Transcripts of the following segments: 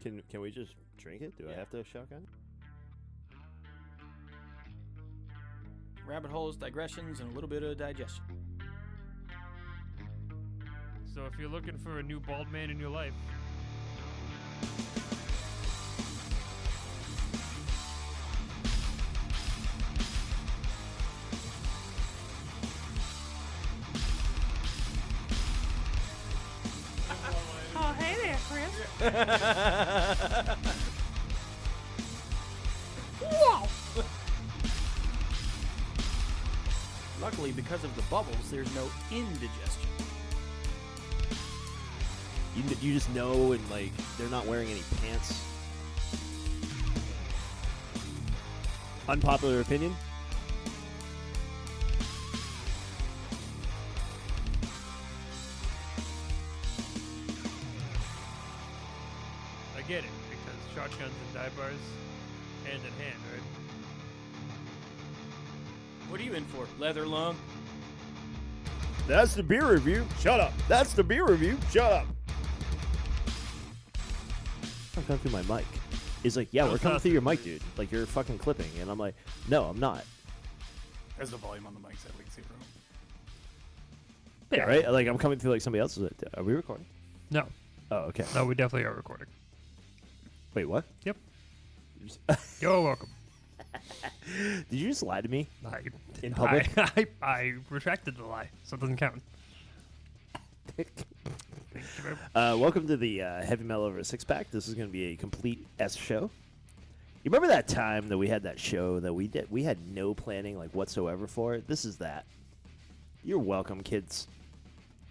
Can we just drink it? Do I have to shotgun? Rabbit holes, digressions, and a little bit of digestion. So if you're looking for a new bald man in your life, Oh, hey there, Chris. Whoa! Luckily, because of the bubbles, there's no indigestion. You just know, and like they're not wearing any pants. Unpopular opinion. I get it, because shotguns and dive bars, hand in hand, right? What are you in for? Leather lung? That's the beer review. Shut up. That's the beer review. Shut up. I'm coming through my mic. He's like, yeah, we're coming through your mic, dude. Like, you're fucking clipping. And I'm like, no, I'm not. There's the volume on the mics at least. Yeah, right? Like, I'm coming through like somebody else's. Are we recording? No. Oh, okay. No, we definitely are recording. Wait, what? Yep. You're welcome. Did you just lie to me? In public? public? I retracted the lie, so it doesn't count. Thank you very much. Welcome to the Heavy Metal Over a Six Pack. This is going to be a complete S show. You remember that time that we had that show that we did? We had no planning like whatsoever for it. This is that. You're welcome, kids.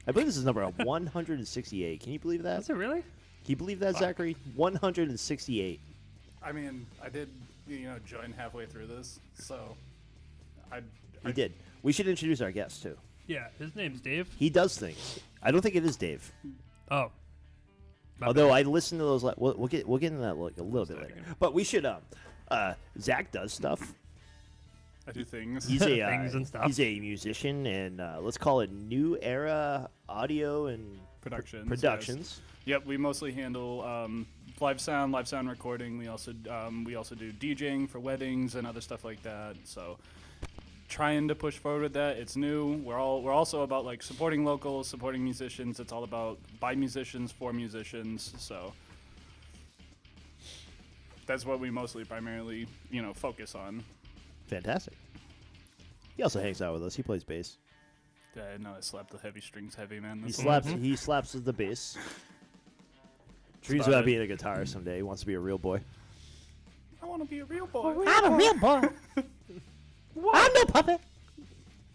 I believe this is number 168. Can you believe that? Is it really? Can you believe that, Zachary? 168. I mean, I did, join halfway through this, so He did. We should introduce our guest, too. Yeah, his name's Dave. He does things. I don't think it is Dave. Oh. Although I listened to those, we'll get into that like a little bit later. But we should. Zach does stuff. I do things. He's a Things and stuff. He's a musician, and let's call it New Era Audio and Productions. Productions. Yes. Yep, we mostly handle live sound recording. We also do DJing for weddings and other stuff like that. So trying to push forward with that. It's new. We're also about like supporting locals, supporting musicians. It's all about by musicians for musicians. So that's what we primarily focus on. Fantastic. He also hangs out with us. He plays bass. Yeah, I know I slapped the heavy strings heavy, man. He slaps with the bass. Dreams about being a guitarist someday. He wants to be a real boy. I want to be a real boy. I'm a real boy. I'm no puppet.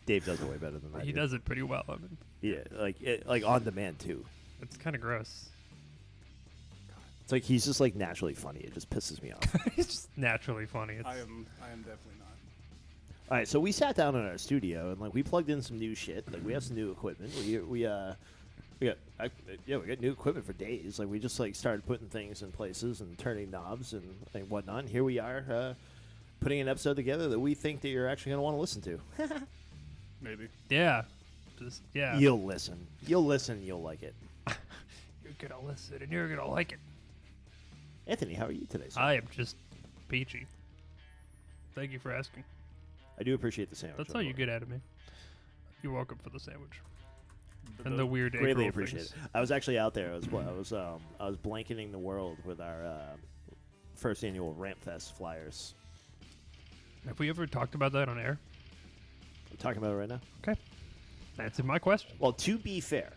Dave does it way better than that. He does it pretty well. I mean, Yeah, like on demand too. it's kind of gross. It's like he's just like naturally funny. It just pisses me off. He's just naturally funny. It's, I am definitely not. All right, so we sat down in our studio and like we plugged in some new shit. Like we have some new equipment. We got new equipment for days. Like we just like started putting things in places and turning knobs and whatnot. And here we are, putting an episode together that we think that you're actually gonna want to listen to. Maybe. yeah. Just, yeah. You'll listen. You'll like it. You're going to listen and you're going to like it. Anthony, how are you today, sir? I am just peachy. Thank you for asking. I do appreciate the sandwich. That's all you get out of me. You're welcome for the sandwich. And the weird egg Greatly roll appreciate things. it. I was actually out there. I was blanketing the world with our first annual RAMMPFEST flyers. Have we ever talked about that on air? I'm talking about it right now. Okay. Answer my question. Well, to be fair,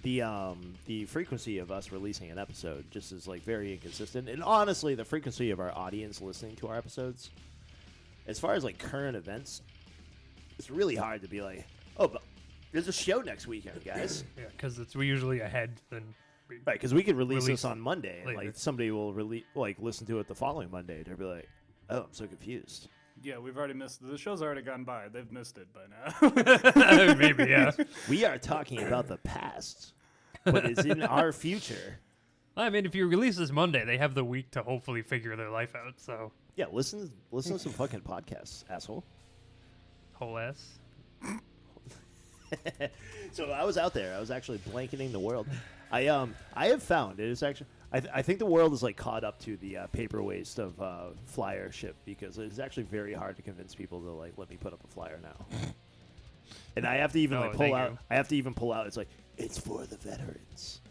the frequency of us releasing an episode just is like very inconsistent, and honestly, the frequency of our audience listening to our episodes, as far as like current events, it's really hard to be like, oh, but there's a show next weekend, guys. Yeah, because we usually ahead than we, Right, because we could release Release this on Monday, and later. like somebody will listen to it the following Monday. They'll be like, "Oh, I'm so confused." Yeah, we've already missed. The show's already gone by. They've missed it by now. maybe, yeah. We are talking about the past, but it's in our future. I mean, if you release this Monday, they have the week to hopefully figure their life out. So Yeah, listen to some fucking podcasts, asshole. whole ass. So I was out there. I was actually blanketing the world. I have found it is actually. I think the world is like caught up to the paper waste of flyership because it's actually very hard to convince people to like let me put up a flyer now. And I have to even like pull thank out. you. I have to even pull out. It's like it's for the veterans.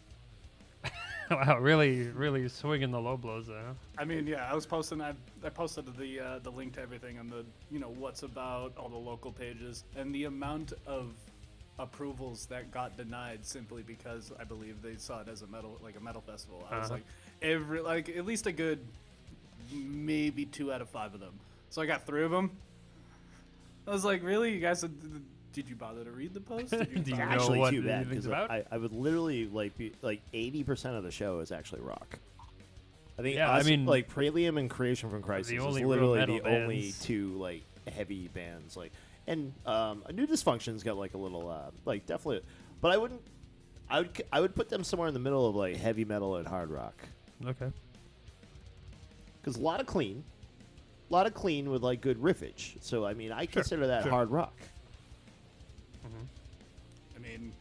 Wow, really swinging the low blows there. Huh? I mean, yeah, I was posting. I posted the link to everything on the what's about all the local pages, and the amount of approvals that got denied simply because I believe they saw it as a metal festival. I was like at least a good maybe 2 out of 5 of them. So I got 3 of them. I was like, really, you guys? Did you bother to read the post? Did you Do you know Actually, what too bad anything's because about? I would literally like be like 80% of the show is actually rock. I think Yeah, I mean, like Prelium and Creation from Crisis is only real literally metal the only bands. 2 like heavy bands like and New Dysfunction's got like a little like definitely, but I would put them somewhere in the middle of like heavy metal and hard rock Okay. because a lot of clean with like good riffage. So I mean I consider that sure. hard rock. I mean,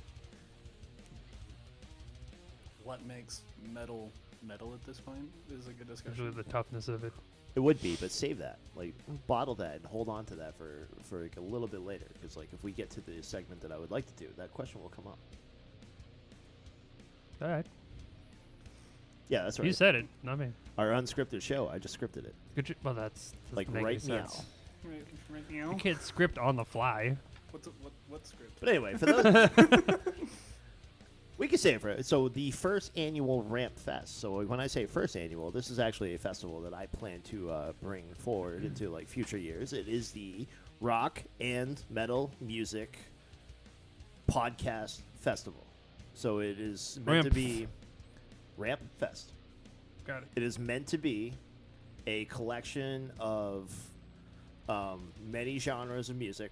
what makes metal at this point is a good Usually discussion. the toughness of it. It would be, but save that. Like, bottle that and hold on to that for like a little bit later. Because, like, if we get to the segment that I would like to do, that question will come up. All right. Yeah, that's right. You said it, not me. Our unscripted show, I just scripted it. Good. Well, that's doesn't Like, make right any now. sense. Right now. You can't script on the fly. What script? But anyway, for those... we can say it for... So, the first annual RAMMPFEST. So, when I say first annual, this is actually a festival that I plan to bring forward into, like, future years. It is the Rock and Metal Music Podcast Festival. So, it is meant to be... RAMMPFEST. Got it. It is meant to be a collection of many genres of music,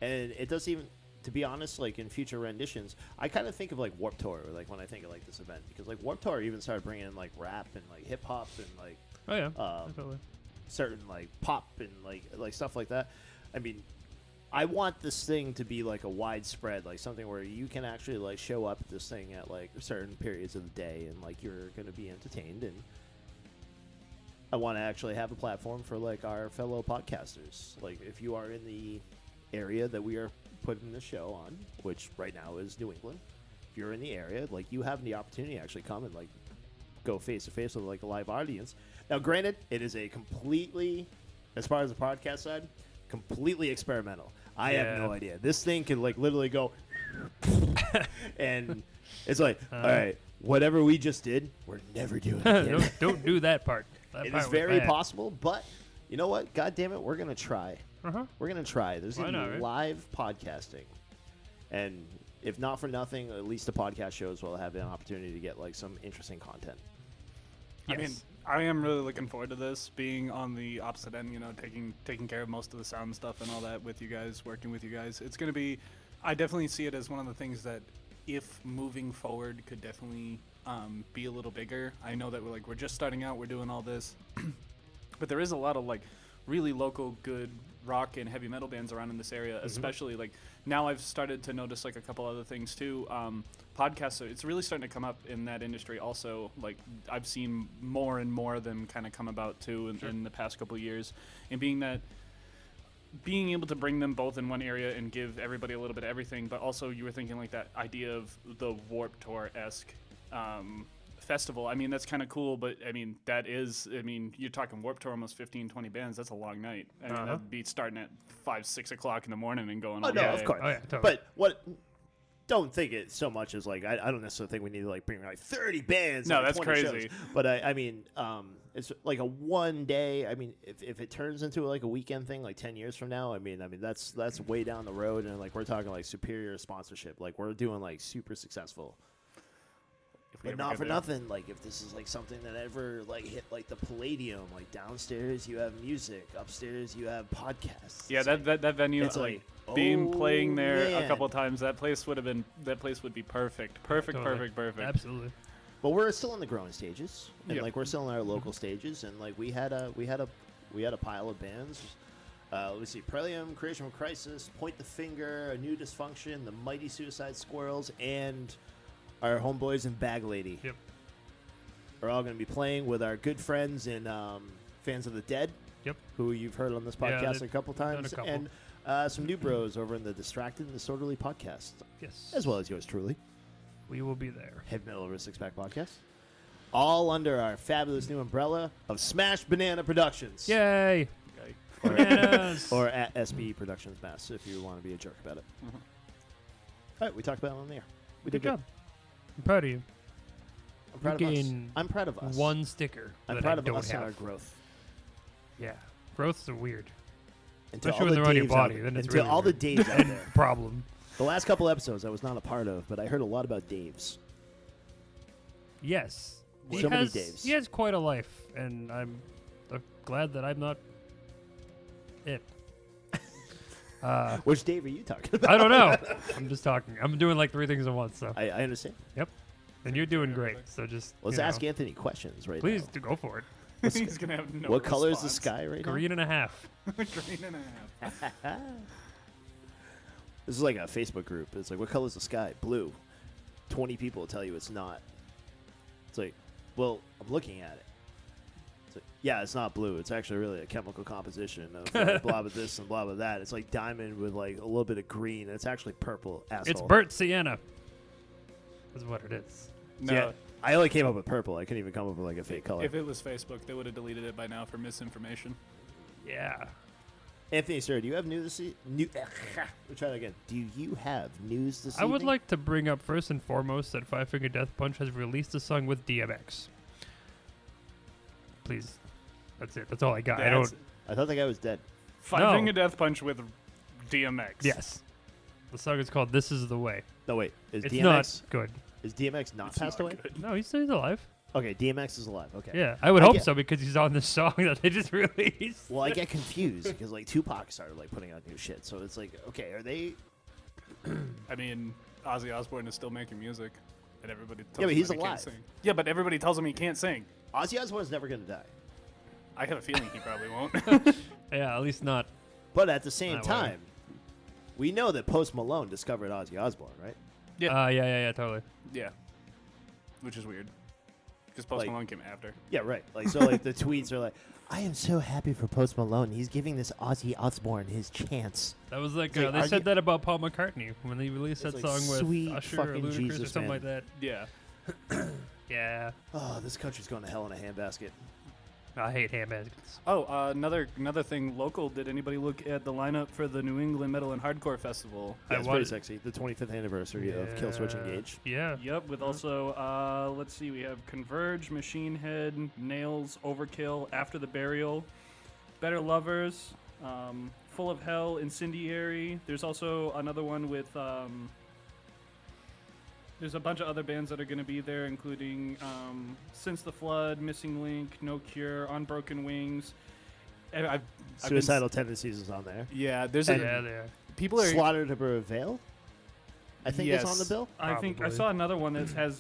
and it doesn't even, to be honest, like in future renditions, I kind of think of like Warped Tour, like when I think of like this event, because like Warped Tour even started bringing in like rap and like hip hop and like Oh yeah. Definitely. certain like pop and like stuff like that. I mean, I want this thing to be like a widespread, like something where you can actually like show up at this thing at like certain periods of the day and like you're going to be entertained. And I want to actually have a platform for like our fellow podcasters. Like if you are in the area that we are putting the show on, which right now is New England, if you're in the area, like you have the opportunity to actually come and like go face to face with like a live audience. Now, granted, it is a completely, as far as the podcast side, completely experimental. I have no idea. This thing can like literally go and it's like, all right, whatever we just did, we're never doing it again. don't do that part. That It part is was very bad. possible, but you know what? God damn it, we're gonna try. Uh-huh. We're gonna try. There's Why gonna not, be right? live podcasting, and if not for nothing, at least the podcast shows will have an opportunity to get like some interesting content. I mean, I am really looking forward to this, being on the opposite end, taking care of most of the sound stuff and all that with you guys, working with you guys. It's going to be, I definitely see it as one of the things that if moving forward could definitely be a little bigger. I know that we're just starting out, we're doing all this, but there is a lot of like really local good rock and heavy metal bands around in this area, especially like now I've started to notice like a couple other things too. Podcasts, it's really starting to come up in that industry also. Like I've seen more and more of them kind of come about too in the past couple of years, and being able to bring them both in one area and give everybody a little bit of everything, but also you were thinking like that idea of the Warped Tour-esque festival. I mean, that's kind of cool, but I mean, you're talking Warped Tour, almost 15, 20 bands. That's a long night. I mean, that'd be starting at 5, 6 o'clock in the morning and going Oh all no, day. of course. Oh, yeah, totally. But what? Don't think it so much as like I don't necessarily think we need to like bring like 30 bands. No, and, like, that's 20 crazy. shows. But I mean, it's like a one day. I mean, if it turns into like a weekend thing, like 10 years from now, I mean that's way down the road, and like we're talking like superior sponsorship. Like we're doing like super successful. we But ever not get for there. nothing. Like if this is like something that ever like hit like the Palladium, like downstairs you have music, upstairs you have podcasts. Yeah, It's that venue, it's like like, being oh, playing there a man. couple times, that place would be perfect. Totally. Perfect. Absolutely. But we're still in the growing stages, and Yep. like we're still in our local stages, and like we had a pile of bands. Let me see: Prelium, Creation from Crisis, Point the Finger, A New Dysfunction, The Mighty Suicide Squirrels, and our homeboys in Bag Lady. Yep. are all going to be playing with our good friends and fans of the Dead. Yep. Who you've heard on this Yeah, podcast they've a couple done a times. couple. And some new bros over in the Distracted and Disorderly podcast, Yes. as well as yours truly, We will be there. Head Metal Over Six Pack podcast. All under our fabulous new umbrella of Smash Banana Productions. Yay! Okay. Bananas! Or at SB Productions Mass if you want to be a jerk about it. Mhm. All right, we talked about it on the air. We Good did job. I'm proud of you. I'm proud You of us. gain I'm proud of us. One sticker. I'm that proud I of don't us and our have. growth. Yeah. Growths are weird. And to Especially all when the they're on your Daves out body, there- then it's and to really all the weird. Daves out there. Problem. The last couple episodes I was not a part of, but I heard a lot about Daves. Yes. He So many has, Daves. He has quite a life, and I'm glad that I'm not it. Which Dave are you talking about? I don't know. I'm just talking. I'm doing like 3 things at once, so. I understand. And you're doing great, so just. Let's you know, ask Anthony questions right Please now. do go for it. He's gonna have no. What color is the response. sky right Green and a half. Green and a half. now? This is like a Facebook group. It's like, what color is the sky? Blue. 20 people will tell you it's not. It's like, well, I'm looking at it. It's like, yeah, it's not blue. It's actually really a chemical composition of blah blah this and blah blah that. It's like diamond with like a little bit of green. It's actually purple. Asshole. It's burnt sienna. That's what it is. No. Yeah, I only came up with purple. I couldn't even come up with like a fake color. If it was Facebook, they would have deleted it by now for misinformation. Yeah. Anthony, sir, do you have news this we'll try that again. Do you have news this I would evening? like to bring up first and foremost that Five Finger Death Punch has released a song with DMX. Please. That's it. That's all I got. I don't. I thought the guy was dead. Five Finger Death Punch with DMX. Yes. The song is called This Is the Way. No, wait. Is It's DMX not good. is DMX not It's passed not away? good. No, he's alive. Okay, DMX is alive. Okay. Yeah, I would I hope get- so because he's on this song that they just released. Well, I get confused because like Tupac started like putting out new shit, so it's like, okay, are they? I mean, Ozzy Osbourne is still making music, and everybody tells Yeah, but him he's that he alive. can't sing. Yeah, but everybody tells him he can't sing. Ozzy Osbourne's never gonna die, I have a feeling he probably won't. Yeah, at least not. but at the same That way. time, we know that Post Malone discovered Ozzy Osbourne, right? Yeah, totally. Yeah. Which is weird. Because Post Like- Malone came after. Yeah, right. Like so, like the tweets are like, I am so happy for Post Malone. He's giving this Ozzy Osbourne his chance. That was like, It's like, they are said you- that about Paul McCartney when they released It's that like, song with sweet Usher or fucking Ludacris or Jesus, something man. like that. Yeah. Yeah, Oh, this country's going to hell in a handbasket. I hate handbaskets. Oh, another thing local. Did anybody look at the lineup for the New England Metal and Hardcore Festival? Yeah, I it's pretty was- sexy. The 25th anniversary of Killswitch Engage. Yeah. Yep, with also, let's see, we have Converge, Machine Head, Nails, Overkill, After the Burial, Better Lovers, Full of Hell, Incendiary. There's also another one with, there's a bunch of other bands that are going to be there, including Since the Flood, Missing Link, No Cure, Unbroken Wings. And I've been Suicidal Tendencies is on there. yeah, there's Yeah, a, they are. people are. Slaughter to Prevail, I think is on the Yes. bill. I think I Probably. saw another one that has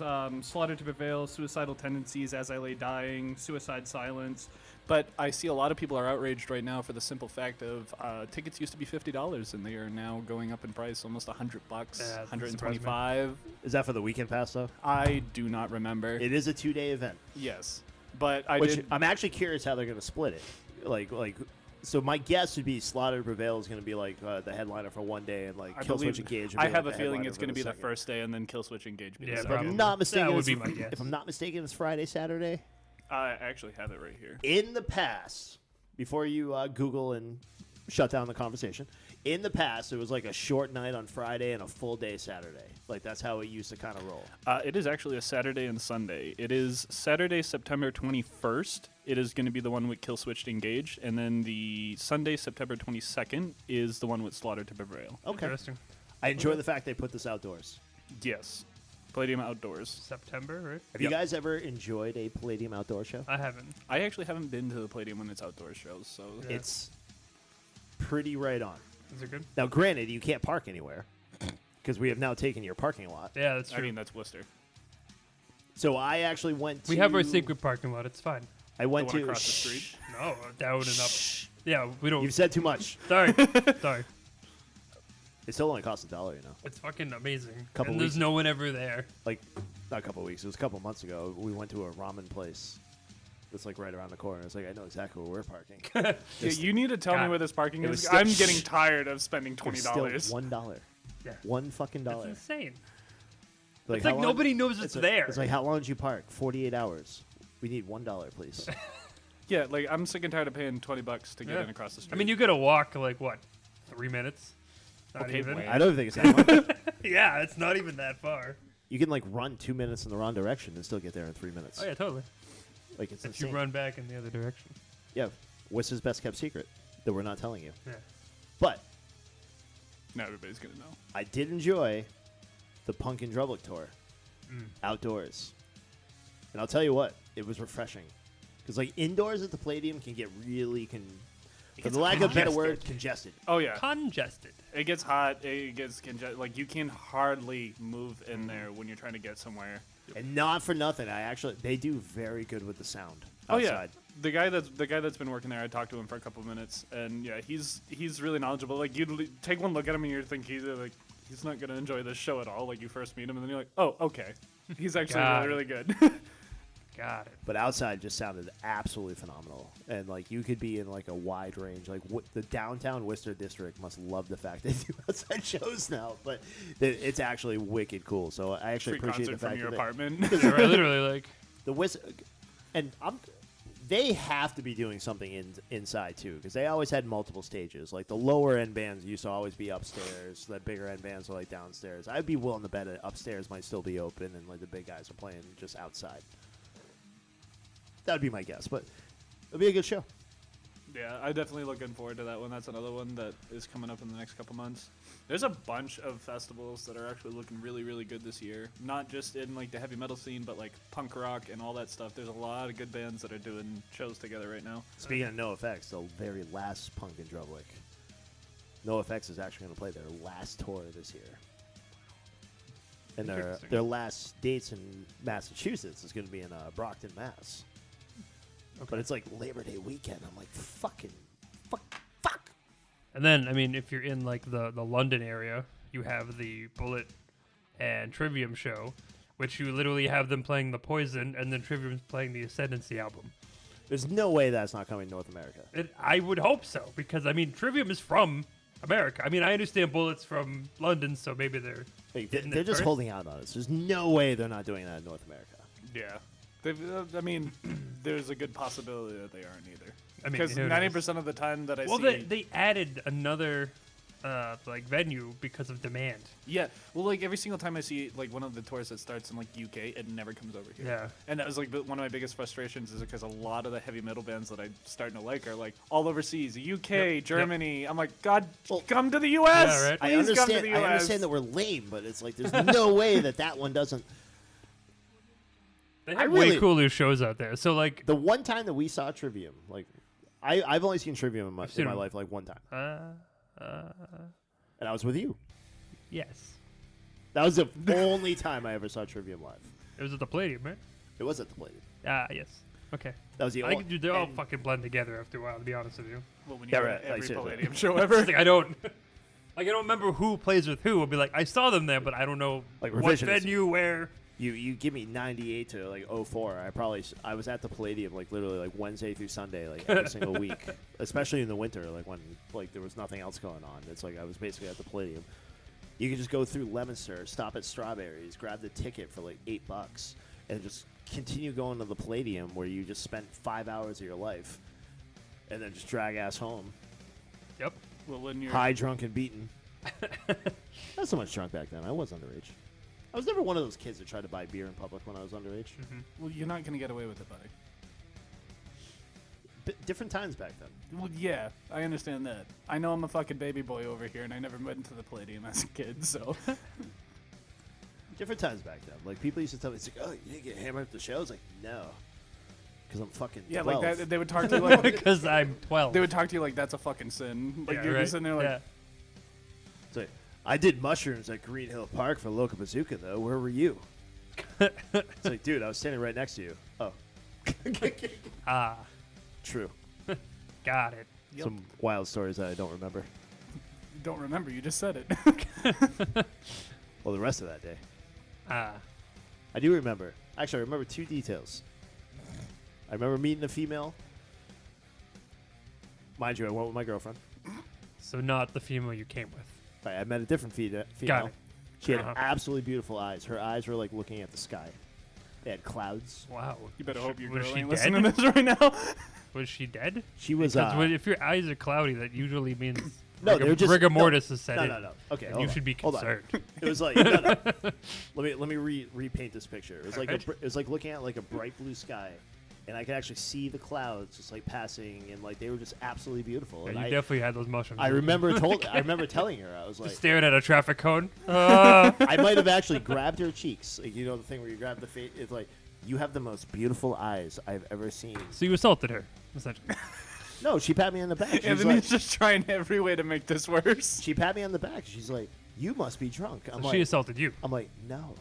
Slaughter to Prevail, Suicidal Tendencies, As I Lay Dying, Suicide Silence. But I see a lot of people are outraged right now for the simple fact of tickets used to be $50 and they are now going up in price almost $100, Yeah, that surprised me. $125. Is that for the weekend pass though? I do not remember. It is a 2-day event. Yes, but I Which did. I'm actually curious how they're going to split it. Like, so my guess would be Slaughter to Prevail is going to be like the headliner for one day, and like I Killswitch believe- Engage. Would I be, have like, a the feeling headliner it's for going to be the second. first day, and then Killswitch Engage be the Yeah, second. If probably. I'm not mistaken, That would it's- be my guess. If I'm not mistaken, it's Friday, Saturday. I actually have it right here. In the past, before you Google and shut down the conversation, in the past it was like a short night on Friday and a full day Saturday. Like that's how it used to kind of roll. It is actually a Saturday and Sunday. It is Saturday, September 21st. It is going to be the one with Killswitch Engage, and then the Sunday, September 22nd, is the one with Slaughter to Prevail. Okay. Interesting. I enjoy the fact they put this outdoors. Yes, Palladium Outdoors. September, right? Have you guys ever enjoyed a Palladium outdoor show? I haven't. I actually haven't been to the Palladium when it's outdoor shows, so Yeah. It's pretty right on. Is it good? Now, granted, you can't park anywhere because we have now taken your parking lot. Yeah, that's I true. mean that's Worcester. So I actually went to. We have our secret parking lot. It's fine. I went The one to. across the street? No, down and up. Yeah, we don't. You've said too much. Sorry. Sorry. It still only costs $1, you know. It's fucking amazing. Couple and there's weeks- no one ever there. Like, not a couple weeks. It was a couple months ago. We went to a ramen place that's like right around the corner. It's like I know exactly where we're parking. Yeah, you need to tell me God. where this parking It was is. still- I'm getting tired of spending It was $20. still $1. Yeah. One fucking That's dollar. insane. Like, It's how like long- nobody knows it's there. It's like, how long did you park? 48 hours. We need $1, please. Yeah, like I'm sick and tired of paying $20 to get Yeah. in across the street. I mean, you gotta walk like what, 3 minutes? Not Okay, even. wait. I don't think it's that much. Yeah, it's not even that far. You can like run 2 minutes in the wrong direction and still get there in 3 minutes. Oh yeah, totally. Like it's If insane. you run back in the other direction. Yeah, what's his best kept secret that we're not telling you? Yeah. But now everybody's gonna know. I did enjoy the Punk and Drublic tour outdoors, and I'll tell you what, it was refreshing because like indoors at the Palladium can get really for the lack of a better word, congested. Oh yeah, Congested. it gets hot. It gets like you can hardly move in there when you're trying to get somewhere. And not for nothing, they do very good with the sound Oh outside. yeah, the guy that's been working there. I talked to him for a couple of minutes, and yeah, he's really knowledgeable. Like you take one look at him, and you think he's not gonna enjoy this show at all. Like you first meet him, and then you're like, oh okay, he's actually Got really it. really good. Got it. But outside just sounded absolutely phenomenal, and like you could be in like a wide range. Like the downtown Worcester district must love the fact they do outside shows now, but it's actually wicked cool. So I actually Free appreciate concert the from fact your that apartment. Yeah, right, literally, like, the and they have to be doing something inside too, because they always had multiple stages. Like the lower end bands used to always be upstairs, the bigger end bands are like downstairs. I'd be willing to bet that upstairs might still be open, and like the big guys are playing just outside. That would be my guess, but it'll be a good show. Yeah, I'm definitely looking forward to that one. That's another one that is coming up in the next couple months. There's a bunch of festivals that are actually looking really, really good this year. Not just in like the heavy metal scene, but like punk rock and all that stuff. There's a lot of good bands that are doing shows together right now. Speaking of NoFX, the very last Punk in Drublic, NoFX is actually going to play their last tour this year. And Interesting. their last dates in Massachusetts is going to be in Brockton, Mass. But it's like Labor Day weekend. I'm like, fuck. and then I mean, if you're in like the London area, you have the Bullet and Trivium show, which you literally have them playing the Poison, and then Trivium's playing the Ascendancy album. There's no way that's not coming to North America. I would hope so, because I mean, Trivium is from America. I mean, I understand Bullet's from London, so maybe they're Like, getting they're it just first. holding out on us. There's no way they're not doing that in North America. Yeah. I mean, there's a good possibility that they aren't either. I mean, Because who knows? 90% of the time that I Well, see... they added another like venue because of demand. Yeah, well, like every single time I see like one of the tours that starts in like UK, it never comes over here. Yeah. And that was like one of my biggest frustrations is because a lot of the heavy metal bands that I'm starting to like are like all overseas, UK, Germany. I'm like, God, come to the US. Yeah, right. Please come to the US. I understand that we're lame, but it's like there's no way that one doesn't. They I have really- way cooler shows out there. So like, The one time that we saw Trivium, like I've only seen Trivium in my seen them. life like one time, uh, and I was with you. yes, That was the only time I ever saw Trivium live. it was at the Palladium, right? It was at the Palladium. Yes. Okay. That was the I only. think dude, they all fucking blend together after a while. To be honest with you, Well, when you Yeah, go right, to like, every seriously. Palladium show ever. Like, I don't remember who plays with who. I'll be like, I saw them there, but I don't know Like what revisionist. venue, where. You give me 98 to like 04. I was at the Palladium like literally like Wednesday through Sunday like every single week, especially in the winter like when like there was nothing else going on. It's like I was basically at the Palladium. You could just go through Leominster, stop at Strawberries, grab the ticket for like $8, and just continue going to the Palladium where you just spent 5 hours of your life, and then just drag ass home, Yep. Well, when you're high, drunk, and beaten. Not so much drunk back then. I was underage. I was never one of those kids that tried to buy beer in public when I was underage. well, you're not gonna get away with it, buddy. Different times back then. Well, yeah, I understand that. I know I'm a fucking baby boy over here, and I never went into the Palladium as a kid, so. Different times back then. Like people used to tell me, it's like, oh, you didn't get hammered at the show. I was like, no, because I'm fucking Yeah, 12. like that. They would talk to you like Because I'm 12. they would talk to you like that's a fucking sin. Like yeah, you're right? just sitting there like, yeah. It's like, I did mushrooms at Green Hill Park for Loca Bazooka though. Where were you? It's like, dude, I was standing right next to you. Oh, Ah, true. got it. Some wild stories that I don't remember. don't remember. You just said it. Well, the rest of that day. Ah. I do remember. Actually, I remember 2 details. I remember meeting a female. Mind you, I went with my girlfriend. So not the female you came with. Right, I met a different female. Got it. She had Uh-huh. absolutely beautiful eyes. Her eyes were like looking at the sky. They had clouds. Wow. You better hope your Was girl she ain't dead? listening to this right now. Was she dead? She was. Because if your eyes are cloudy, that usually means No, they were just rigor mortis is set No, in. no, no. Okay, And hold you on. should be Hold on. concerned. It was like no. Let me repaint this picture. It was like Alright. it was like looking at like a bright blue sky, and I could actually see the clouds just like passing, and like they were just absolutely beautiful. Yeah, And you I definitely had those mushrooms. I remember telling her I was like Just staring at a traffic cone. I might have actually grabbed her cheeks. Like, you know the thing where you grab the face. It's like you have the most beautiful eyes I've ever seen. So you assaulted her, essentially. No, she pat me on the back. She's Anthony's like, just trying every way to make this worse. she pat me on the back. She's like, "You must be drunk." I'm So like, she assaulted you. I'm like, no.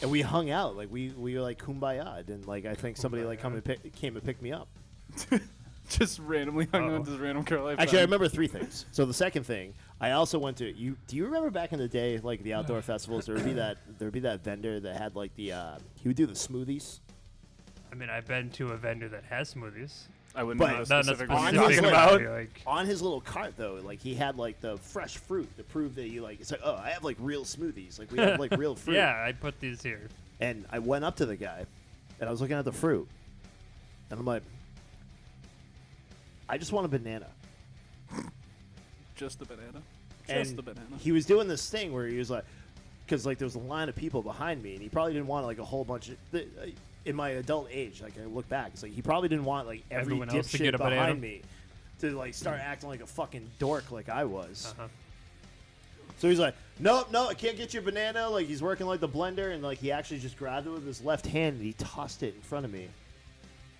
And we hung out, like we were like kumbaya, and like I think somebody like came and picked me up. Just randomly hung Uh-oh. out with this random girl. Actually, I remember 3 things. So the second thing, I also went to you. Do you remember back in the day, like the outdoor festivals, there'd be that vendor that had like the he would do the smoothies. I mean, I've been to a vendor that has smoothies. I wouldn't But know Not the not specific on one his you're list. talking about. Like, On his little cart though, like he had like the fresh fruit to prove that you like. It's like, oh, I have like real smoothies. Like we have like real fruit. yeah, I put these here. And I went up to the guy, and I was looking at the fruit, and I'm like, I just want a banana. Just the banana. And Just the banana. he was doing this thing where he was like, because like there was a line of people behind me, and he probably didn't want like a whole bunch of. In my adult age, like I look back, it's like he probably didn't want like every Everyone else to dipshit get a banana? behind me to like start acting like a fucking dork like I was. Uh-huh. So he's like, no, I can't get you a banana. Like he's working like the blender, and like he actually just grabbed it with his left hand and he tossed it in front of me,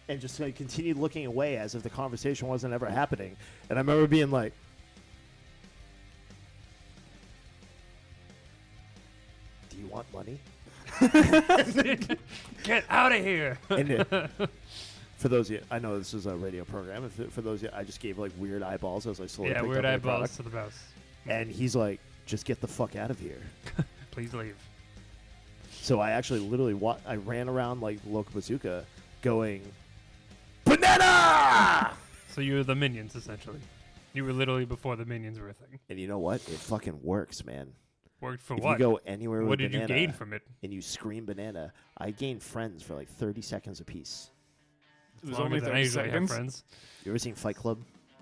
and just like continued looking away as if the conversation wasn't ever happening. And I remember being like, "Do you want money?" Get out of here! And for those of you, I know this is a radio program. For those of you, I just gave like weird eyeballs as I slowly Yeah, picked weird up the eyeballs product. to the mouse. And he's like, "Just get the fuck out of here." Please leave. So I actually literally I ran around like Local Bazooka going, "Banana!" So you were the minions, essentially. You were literally before the minions were a thing. And you know what? It fucking works, man. Worked for If what? you go anywhere What with did you banana gain from it? and you scream banana, I gain friends for like 30 seconds apiece. It was Longer only than I 30 usually have seconds. friends. You ever seen Fight Club?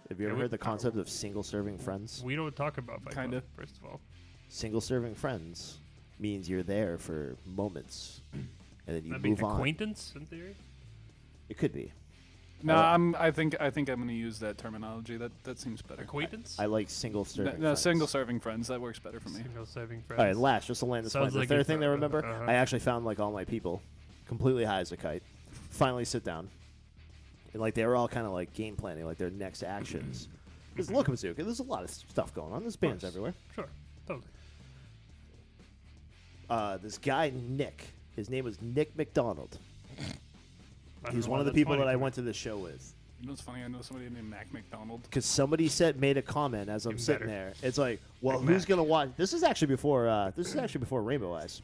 Have you Yeah, ever we- heard the concept of single-serving friends? We don't talk about Fight Kinda. Club, first of all. Single-serving friends means you're there for moments, and then you I mean, move on. acquaintance, in theory? It could be. No, Oh. I think I'm gonna use that terminology. That seems better. Acquaintance? I like single-serving No, friends. single serving friends. That works better for me. Single saving friends. All right, last, just to land this Sounds plane. The like third it's thing to a- remember, uh-huh. I actually found like all my people completely high as a kite. Finally sit down. And like they were all kind of like game planning, like their next actions. Because look, Bazooka, there's a lot of stuff going on. There's bands course. everywhere. Sure, totally. This guy, Nick, his name was Nick McDonald. I don't He was know one why of the that's people funny that I to me. went to this show with. You know what's funny? I know somebody named Mac McDonald. Because somebody made a comment as I'm Even sitting better. there. It's like, well, Big who's Mac. gonna watch? This is actually before. Rainbow Eyes.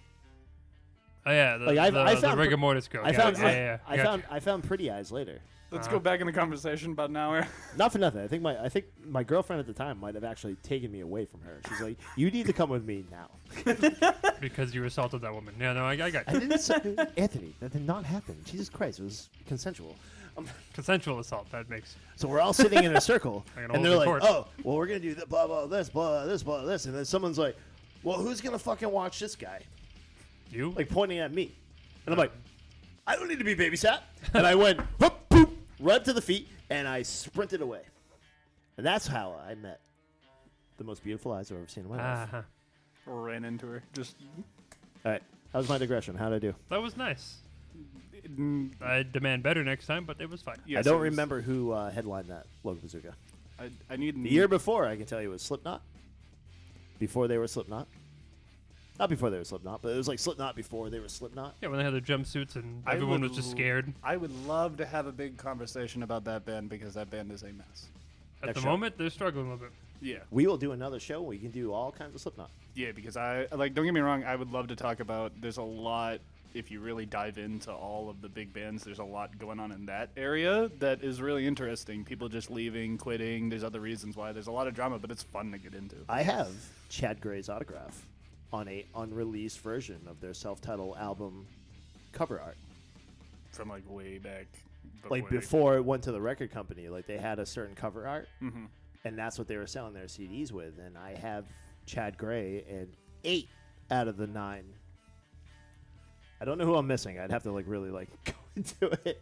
Oh, yeah, the, Like, I the found rigor mortis code. I found. yeah. I found Pretty Eyes later. Let's Uh-huh. go back in the conversation about an hour. Not for nothing. I think my girlfriend at the time might have actually taken me away from her. She's like, "You need to come with me now." Because you assaulted that woman. Yeah, no, I got I you. didn't say, Anthony. That did not happen. Jesus Christ, it was consensual. Consensual assault, that makes. So we're all sitting in a circle, Like an and old they're like, court. "Oh, well, we're gonna do blah blah this, blah this, blah this," and then someone's like, "Well, who's gonna fucking watch this guy?" You? Like pointing at me, and I'm like, "I don't need to be babysat." And I went, whoop, poop, right up to the feet, and I sprinted away. And that's how I met the most beautiful eyes I've ever seen in my life. Uh-huh. Ran into her. Just All right, that was my digression. How'd I do? That was nice. mm, I demand better next time, but it was fine. yes, I don't it was- remember who headlined that Local Bazooka. I need The year before, I can tell you, was Slipknot. Before they were Slipknot. Not before they were Slipknot, but it was like Slipknot before they were Slipknot. Yeah, when they had their jumpsuits and I everyone would was just l- scared. I would love to have a big conversation about that band because that band is a mess. At Next the show. moment, they're struggling a little bit. Yeah. We will do another show. We can do all kinds of Slipknot. Yeah, because I like. Don't get me wrong. I would love to talk about. There's a lot. If you really dive into all of the big bands, there's a lot going on in that area that is really interesting. People just leaving, quitting. There's other reasons why. There's a lot of drama, but it's fun to get into. I have Chad Gray's autograph on a unreleased version of their self-titled album cover art. From like way back. Like before it went to the record company, like they had a certain cover art, and that's what they were selling their CDs with. And I have Chad Gray and 8 out of the 9. I don't know who I'm missing. I'd have to like really like go into it.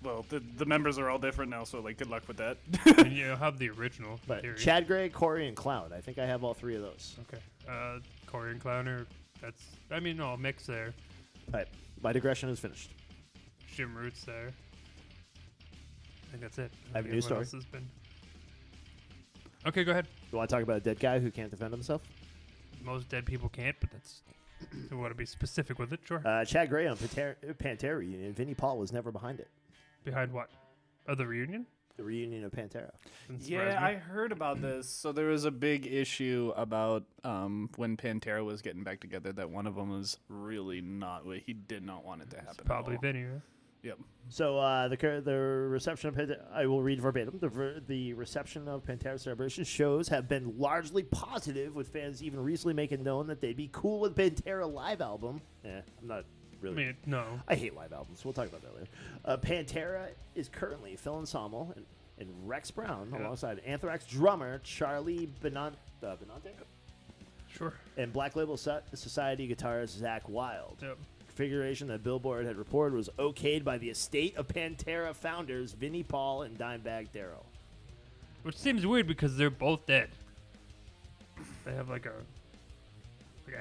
Well, the members are all different now, so like good luck with that. And you have the original. But theory. Chad Gray, Corey, and Cloud. I think I have all 3 of those. Okay. Corey and Clowner. That's. I mean, no, mix there. All right, my digression is finished. Jim Roots there. I think that's it. I have a new Everyone story. else has been. Okay, go ahead. You want to talk about a dead guy who can't defend himself? Most dead people can't, but that's. I want to be specific with it. Sure. Chad Gray on Pantera reunion. Vinnie Paul was never behind it. Behind what? Oh, the reunion? The reunion of Pantera. Doesn't surprise Yeah, me. I heard about this. So there was a big issue about when Pantera was getting back together that one of them was really not. He did not want it to happen. It's probably at all. Vinny. Right? Yep. So the reception of Pantera, I will read verbatim. The reception of Pantera Celebration shows have been largely positive, with fans even recently making known that they'd be cool with Pantera live album. I'm not I really. mean, no. I hate live albums. We'll talk about that later. Pantera is currently Phil Anselmo and Rex Brown alongside Anthrax drummer Charlie Benante Sure. and Black Label Society guitarist Zach Wilde. Yep. Configuration that Billboard had reported was okayed by the estate of Pantera founders Vinnie Paul and Dimebag Darrell. Which seems weird because they're both dead. They have like a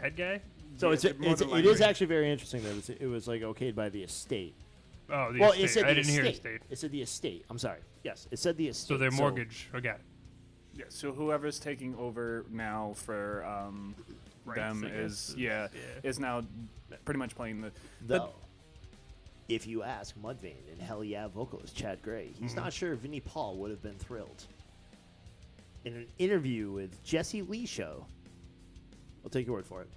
head guy. So Yeah, it's more it than is likely. actually very interesting that it was like okayed by the estate. Oh, the Well, estate. it said I the didn't hear estate. estate. It said the estate. I'm sorry. Yes, it said the estate. So their mortgage. I got it. Yeah. So whoever's taking over now for them I guess, is now pretty much playing the. Though, if you ask Mudvayne and Hell Yeah vocalist Chad Gray, he's not sure Vinnie Paul would have been thrilled. In an interview with Jesse Lee Show, I'll take your word for it,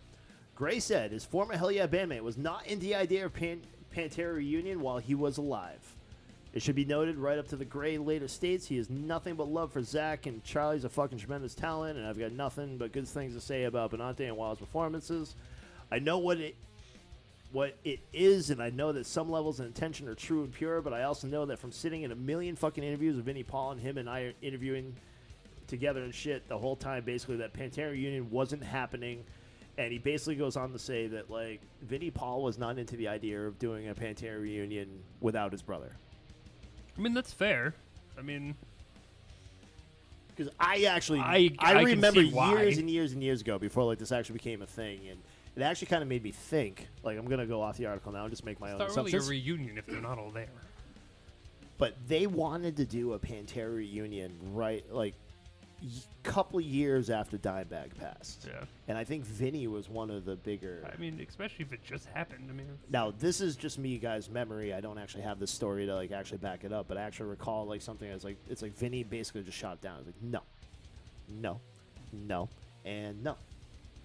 Gray said his former Hell Yeah bandmate was not into the idea of Pantera reunion while he was alive. It should be noted right up to the Gray later states he has nothing but love for Zach, and Charlie's a fucking tremendous talent, and I've got nothing but good things to say about Benante and Wild's performances. I know what it is, and I know that some levels of intention are true and pure, but I also know that from sitting in a million fucking interviews with Vinnie Paul and him and I are interviewing together and shit the whole time, basically, that Pantera reunion wasn't happening. And he basically goes on to say that, like, Vinnie Paul was not into the idea of doing a Pantera reunion without his brother. I mean, that's fair. I mean, Because I actually, I can remember see why. years and years and years ago, before like this actually became a thing, and it actually kind of made me think. Like, I'm gonna go off the article now and just make my it's own not really a assumptions. reunion if they're not all there. But they wanted to do a Pantera reunion right, like, couple years after Dimebag passed. Yeah. And I think Vinny was one of the bigger. I mean, especially if it just happened. I mean, Now, this is just me, guys' memory. I don't actually have the story to like actually back it up, but I actually recall like something as like it's like Vinny basically just shot it down. It's like no, and no.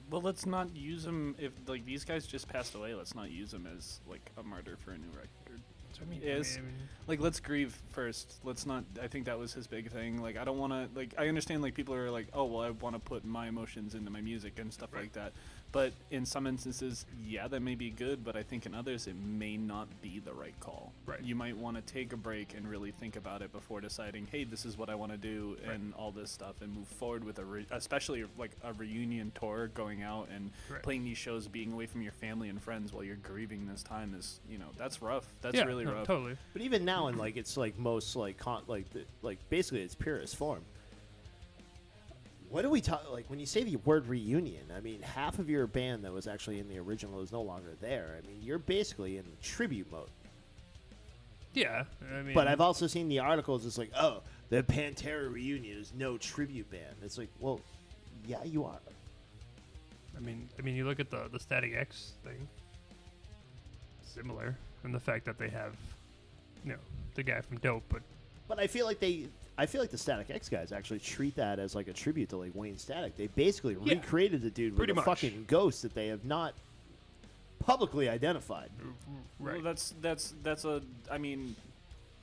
Well, let's not use them if like these guys just passed away. Let's not use them as like a martyr for a new record. that's what I mean. Is I mean, like let's grieve first. Let's not. I think that was his big thing. Like I don't want to. Like I understand. Like people are like, oh well, I want to put my emotions into my music and stuff like that. But in some instances, yeah, that may be good. But I think in others, it may not be the right call. Right. You might want to take a break and really think about it before deciding, hey, this is what I want to do and all this stuff, and move forward with especially like a reunion tour, going out and Right. playing these shows, being away from your family and friends while you're grieving this time is, that's rough. That's yeah, really no, rough. Totally. But even now, in like it's like most like like basically its purest form. What do we talk like when you say the word reunion? I mean, half of your band that was actually in the original is no longer there. I mean, you're basically in tribute mode. Yeah. I mean, But I've also seen the articles. It's like, oh, the Pantera reunion is no tribute band. It's like, well, yeah, you are. I mean, you look at the Static X thing. Similar in the fact that they have, the guy from Dope, but But I feel like I feel like the Static X guys actually treat that as like a tribute to like Wayne Static. They basically recreated the dude with pretty a much. fucking ghost that they have not publicly identified. Right. Well, that's a. I mean,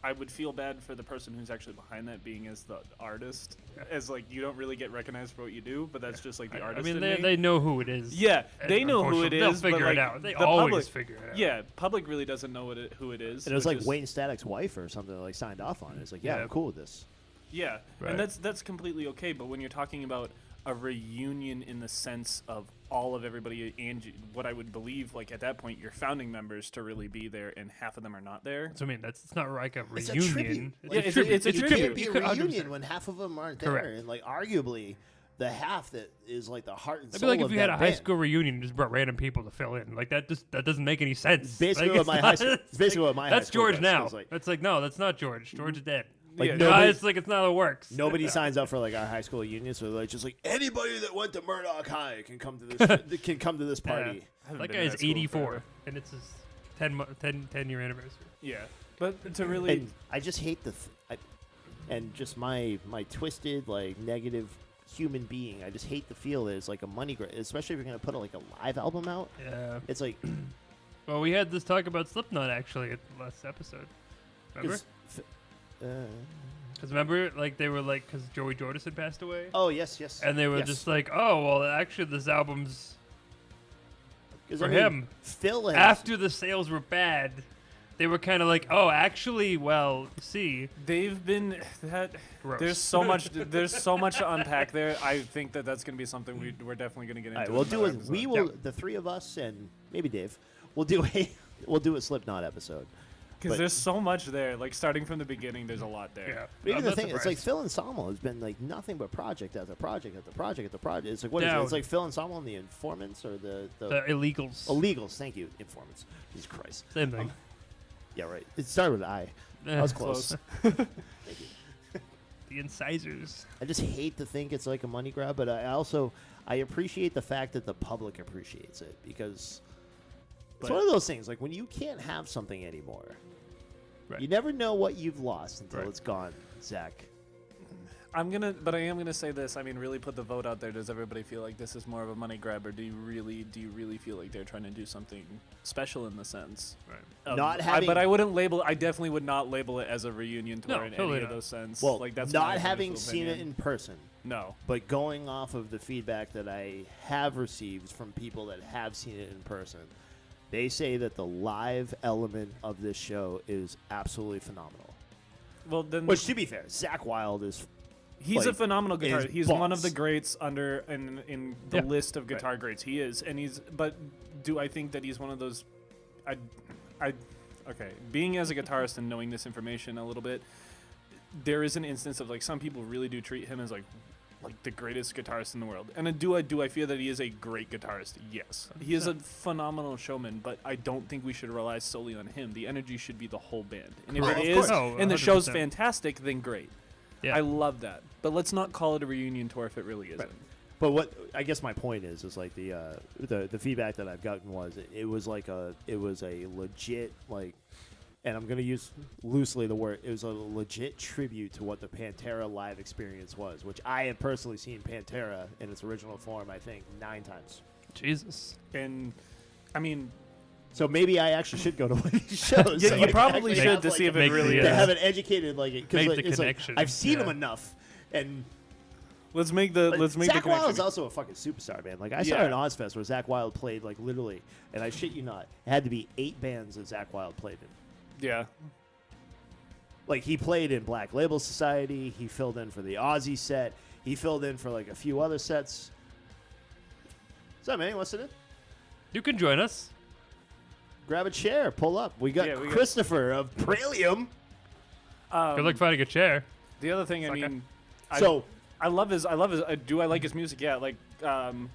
I would feel bad for the person who's actually behind that, being as the artist, as like you don't really get recognized for what you do, but that's just like the I artist. mean, in they, me. they know who it is. Yeah, and they know who it unfortunately, is. They'll figure but, it like, out. They the always public, figure it out. Yeah, public really doesn't know who it is. And it was which like is- Wayne Static's wife or something that, like signed off on it. It's like, yeah, Yeah. I'm cool with this. Yeah, Right. and that's completely okay. But when you're talking about a reunion in the sense of all of everybody and what I would believe, like at that point, your founding members to really be there, and half of them are not there. So I mean, it's not like a It's a reunion. tribute. Yeah, it's a It tribute. can't be You a could reunion 100%. when half of them aren't there, Correct. and like arguably, the half that is like the heart and It'd soul be like of if you had that a high band. school reunion and just brought random people to fill in. Like that doesn't make any sense. Basically Like, what it's my not- high school- it's it's basically what my high That's school George does, now. 'cause, like- It's like no, that's not George. George is dead. Like, Yeah. nobody- It's like it's not how it works. Nobody signs up for like our high school union, so they're like just like anybody that went to Murdoch High can come to this can come to this party. I haven't That been guy to is that school 84, forever. and it's his 10-year anniversary. Yeah, but to really, And I just hate and just my twisted like negative human being. I just hate the feel that it's like a money grab, especially if you're gonna put like a live album out. Yeah. It's like Well, we had this talk about Slipknot actually at the last episode. Remember? 'cause f- Because remember, like they were like, because Joey Jordison passed away, oh yes, and they were yes. just like, oh well, actually this album's 'Cause, for I mean, him. Phil has, After the sales were bad, they were kind of like, oh, actually, well, see, they've been that. gross. There's so much. There's so much to unpack there. I think that's going to be something we're definitely going to get into. All right, in we'll do another it. We episode. will. The three of us and maybe Dave. We'll do a Slipknot episode. Because But- there's so much there. Like starting from the beginning, there's a lot there. Yeah. But even I'm the not thing, it's like surprised. Phil Anselmo has been like nothing but project after project after project after project. It's like what is it? Down. It's like Phil Anselmo and the Informants or the the illegals. Illegals. Thank you, Informants. Jesus Christ. Same thing. Yeah, right. It started with I. I was close. Close. The incisors. I just hate to think it's like a money grab, but I appreciate the fact that the public appreciates it because it's one of those things. Like when you can't have something anymore, Right. you never know what you've lost until Right. it's gone. Zach. I am gonna say this. I mean, really put the vote out there. Does everybody feel like this is more of a money grab, or do you really feel like they're trying to do something special in the sense? Right. of- Not having- but I wouldn't label. I definitely would not label it as a reunion tour No, in totally any of not. those sense. Well, like that's not my having personal seen it opinion. in person. No. But going off of the feedback that I have received from people that have seen it in person, they say that the live element of this show is absolutely phenomenal. Well, then Which, to be fair, Zach Wilde is. he's a like, phenomenal guitarist. is He's one of boss. the greats in the Yeah. list of guitar greats. He is, and he's. But do I think that he's one of those? Okay. Being as a guitarist and knowing this information a little bit, there is an instance of like some people really do treat him as like the greatest guitarist in the world. And do I feel that he is a great guitarist? Yes, he is a phenomenal showman. But I don't think we should rely solely on him. The energy should be the whole band. And if Correct. it Of is, course. Oh, and the show's 100%. fantastic, then great. Yeah. I love that. But let's not call it a reunion tour if it really isn't. Right. But what I guess my point is like the feedback that I've gotten was it was a legit like, and I'm gonna use loosely the word, it was a legit tribute to what the Pantera live experience was, which I have personally seen Pantera in its original form I think 9 times. Jesus. And I mean, So maybe I actually should go to one of these shows. yeah, So, you like, probably actually should have, to like, see if make it really the, to is. have it educated like it because Make the it's like, connection. I've seen them Yeah. enough and. Let's make the But let's make Zach the Wilde is connection. also a fucking superstar, man. Like I saw Yeah. an Ozfest where Zach Wilde played like literally, and I shit you not, it had to be 8 bands that Zach Wilde played in. Yeah. Like he played in Black Label Society, he filled in for the Aussie set, he filled in for like a few other sets. What's up, man? You want to sit in? You can join us. Grab a chair, pull up. We got Yeah, we got- Christopher of Pralium. Good luck finding a chair. The other thing, I Sucker. mean, So I love his. Do I like his music? Yeah, like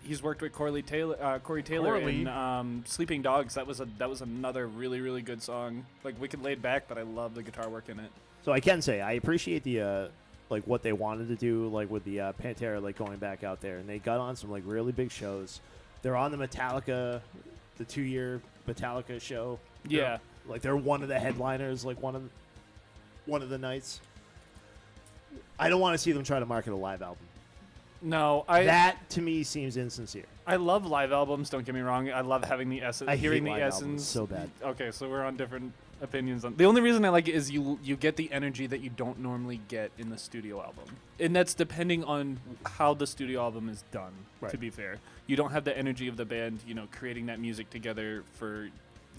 he's worked with Corey Taylor Corley. in Sleeping Dogs. That was another really good song. Like wicked laid back, but I love the guitar work in it. I can say I appreciate the like what they wanted to do like with the Pantera like going back out there, and they got on some like really big shows. They're on the Metallica, the 2-year Metallica show. Yeah. Like they're one of the headliners, like one of the nights. I don't want to see them try to market a live album. No, That to me seems insincere. I love live albums. Don't get me wrong. I love having the essence, I hearing hate the live albums essence. so bad. Okay, so we're on different opinions on. The only reason I like it is you get the energy that you don't normally get in the studio album, and that's depending on how the studio album is done. Right. To be fair, you don't have the energy of the band, creating that music together for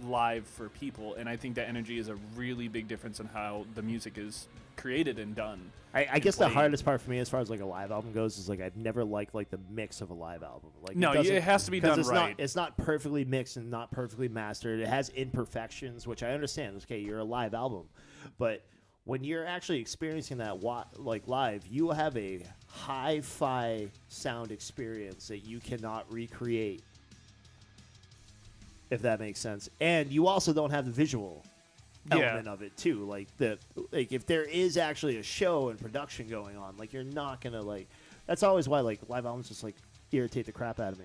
live for people, and I think that energy is a really big difference in how the music is created and done. I guess the played. hardest part for me, as far as like a live album goes, is like I've never liked like the mix of a live album. Like No, it has to be done it's right. It's not perfectly mixed and not perfectly mastered. It has imperfections, which I understand. Okay, you're a live album, but when you're actually experiencing that like live, you have a hi-fi sound experience that you cannot recreate, if that makes sense. And you also don't have the visual element of it too. Like if there is actually a show and production going on, like you're not gonna like. That's always why like live albums just like irritate the crap out of me.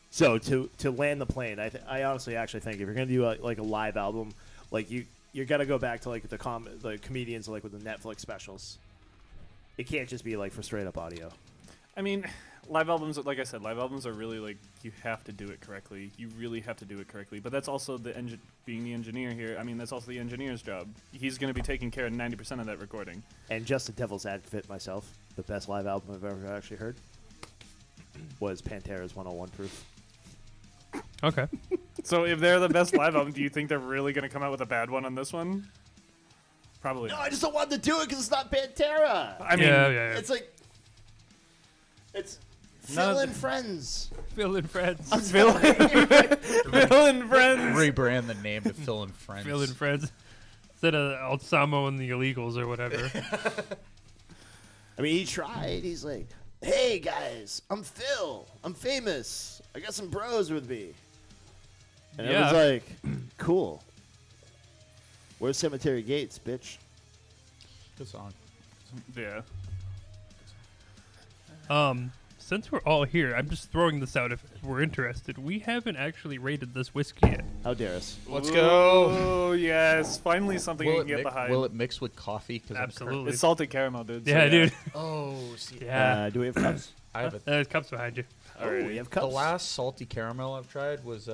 So to land the plane, I honestly actually think if you're gonna do like a live album, like you're gonna go back to like the comedians like with the Netflix specials. It can't just be like for straight up audio. I mean, live albums, like I said, live albums are really like you have to do it correctly. You really have to do it correctly. But that's also being the engineer here. I mean, that's also the engineer's job. He's going to be taking care of 90% of that recording. And just a devil's advocate myself, the best live album I've ever actually heard was Pantera's 101 Proof. Okay. So if they're the best live album, do you think they're really going to come out with a bad one on this one? Probably. No, I just don't want them to do it because it's not Pantera. I mean, yeah. It's like it's None Phil of and Friends. Phil and Friends. Phil and Friends. Rebrand the name to Phil and Friends. Phil and Friends. Instead of Alzamo and the Illegals or whatever. I mean, he tried. He's like, "Hey guys, I'm Phil. I'm famous. I got some bros with me." And it was like, "Cool. Where's Cemetery Gates, bitch?" Good song. Yeah. Since we're all here, I'm just throwing this out if we're interested. We haven't actually rated this whiskey yet. How dare us? Let's go. Oh, yes. Finally something you Will can get behind. will it mix with coffee? 'Cause I'm Absolutely. It's salted caramel, dude. so Yeah, dude. Oh, see. Yeah. Do we have cups? I have a, There's cups behind you. Oh, we have cups. the last salty caramel I've tried was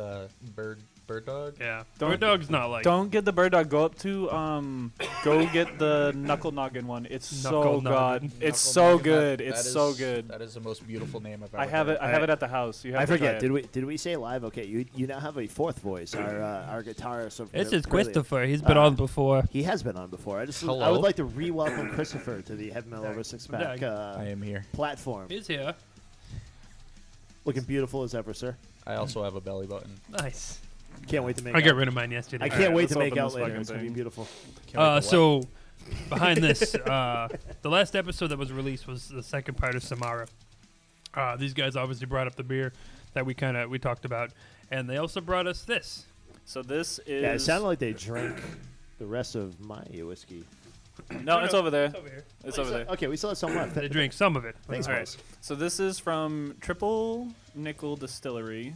bird dog. Yeah. Don't- Bird Dog's not like. Don't get the bird dog. Go up to go get the knuckle noggin one. It's so Knuckle good. noggin. It's Knuckle so noggin, good. that It's is- so good. That is the most beautiful name I've ever I have it. heard. I have it at the house. You have I to try forget. it. Did we say live? Okay, you now have a fourth voice. Our guitarist. Of This is Brilliant. Christopher. He's been on before. He has been on before. I Hello? would like to re-welcome Christopher to the Heavy Metal Over Six Pack I am here. platform. He's here. Looking beautiful as ever, sir. I also have a belly button. Nice. Can't wait to make. I got out. rid of mine yesterday. I can't Alright, wait let's to make open out this later. fucking It's gonna be thing. beautiful. Can't wait to So, behind this, the last episode that was released was the second part of Samara. These guys obviously brought up the beer that we talked about, and they also brought us this. So this is. Yeah, it sounded like they drank the rest of my whiskey. No, it's over there. It's over here. It's over there. Okay, we still have some left. They drank some of it. Thanks, All boys. right. So this is from Triple Nickel Distillery.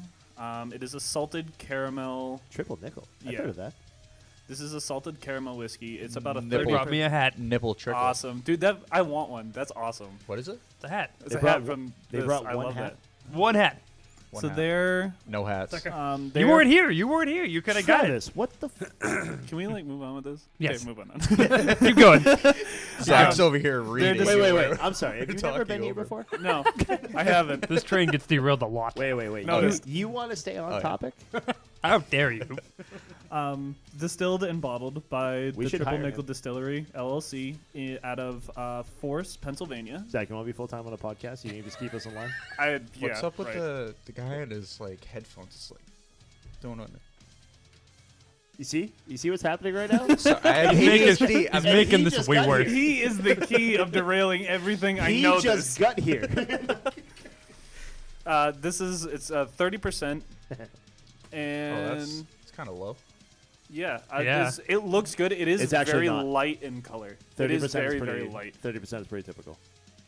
It is a salted caramel. Triple nickel. I've Yeah. heard of that. This is a salted caramel whiskey. It's about a Nipple. 30. Brought me a hat. Nipple trickle. Awesome, dude. That I want one. That's awesome. What is it? The hat. It's They a brought hat from. they this. brought I one love hat? One hat. One So hat. they're. No hats. You they're- weren't here. You weren't here. You could have got it. Travis, what the? Can we like move on with this? Yes. Okay, move on. Keep going. Zach's over here reading. Wait. I'm sorry. Have you never Talking been here over. before? No, I haven't. This train gets derailed a lot. Wait. No, You want to stay on yeah. topic? How dare you? Distilled and bottled by We the should Triple hire Nickel him. Distillery LLC out of Forest, Pennsylvania. Zach, you want to be full time on a podcast? You can just keep us in line. What's up with right. the guy and his like headphones? It's like don't know. You see what's happening right now? So I have making- ADHD. He's I'm making he this just way got worse. here. He is the key of derailing everything. I He know just got here. this is it's 30%, Oh, and it's kind of low. yeah, Yeah. it looks good. It is It's actually very not. light in color. It 30% is very pretty, very light. 30% is pretty typical.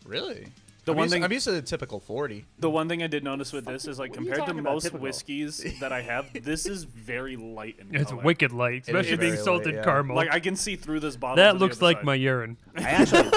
Really? I'm used to the typical 40. The one thing I did notice with this is like What are you compared to talking about, most typical? whiskeys that I have, this is very light in It's color. wicked light, It is especially being very salted light, yeah. caramel. Like I can see through this bottle. that to the looks other like side. my urine. I actually,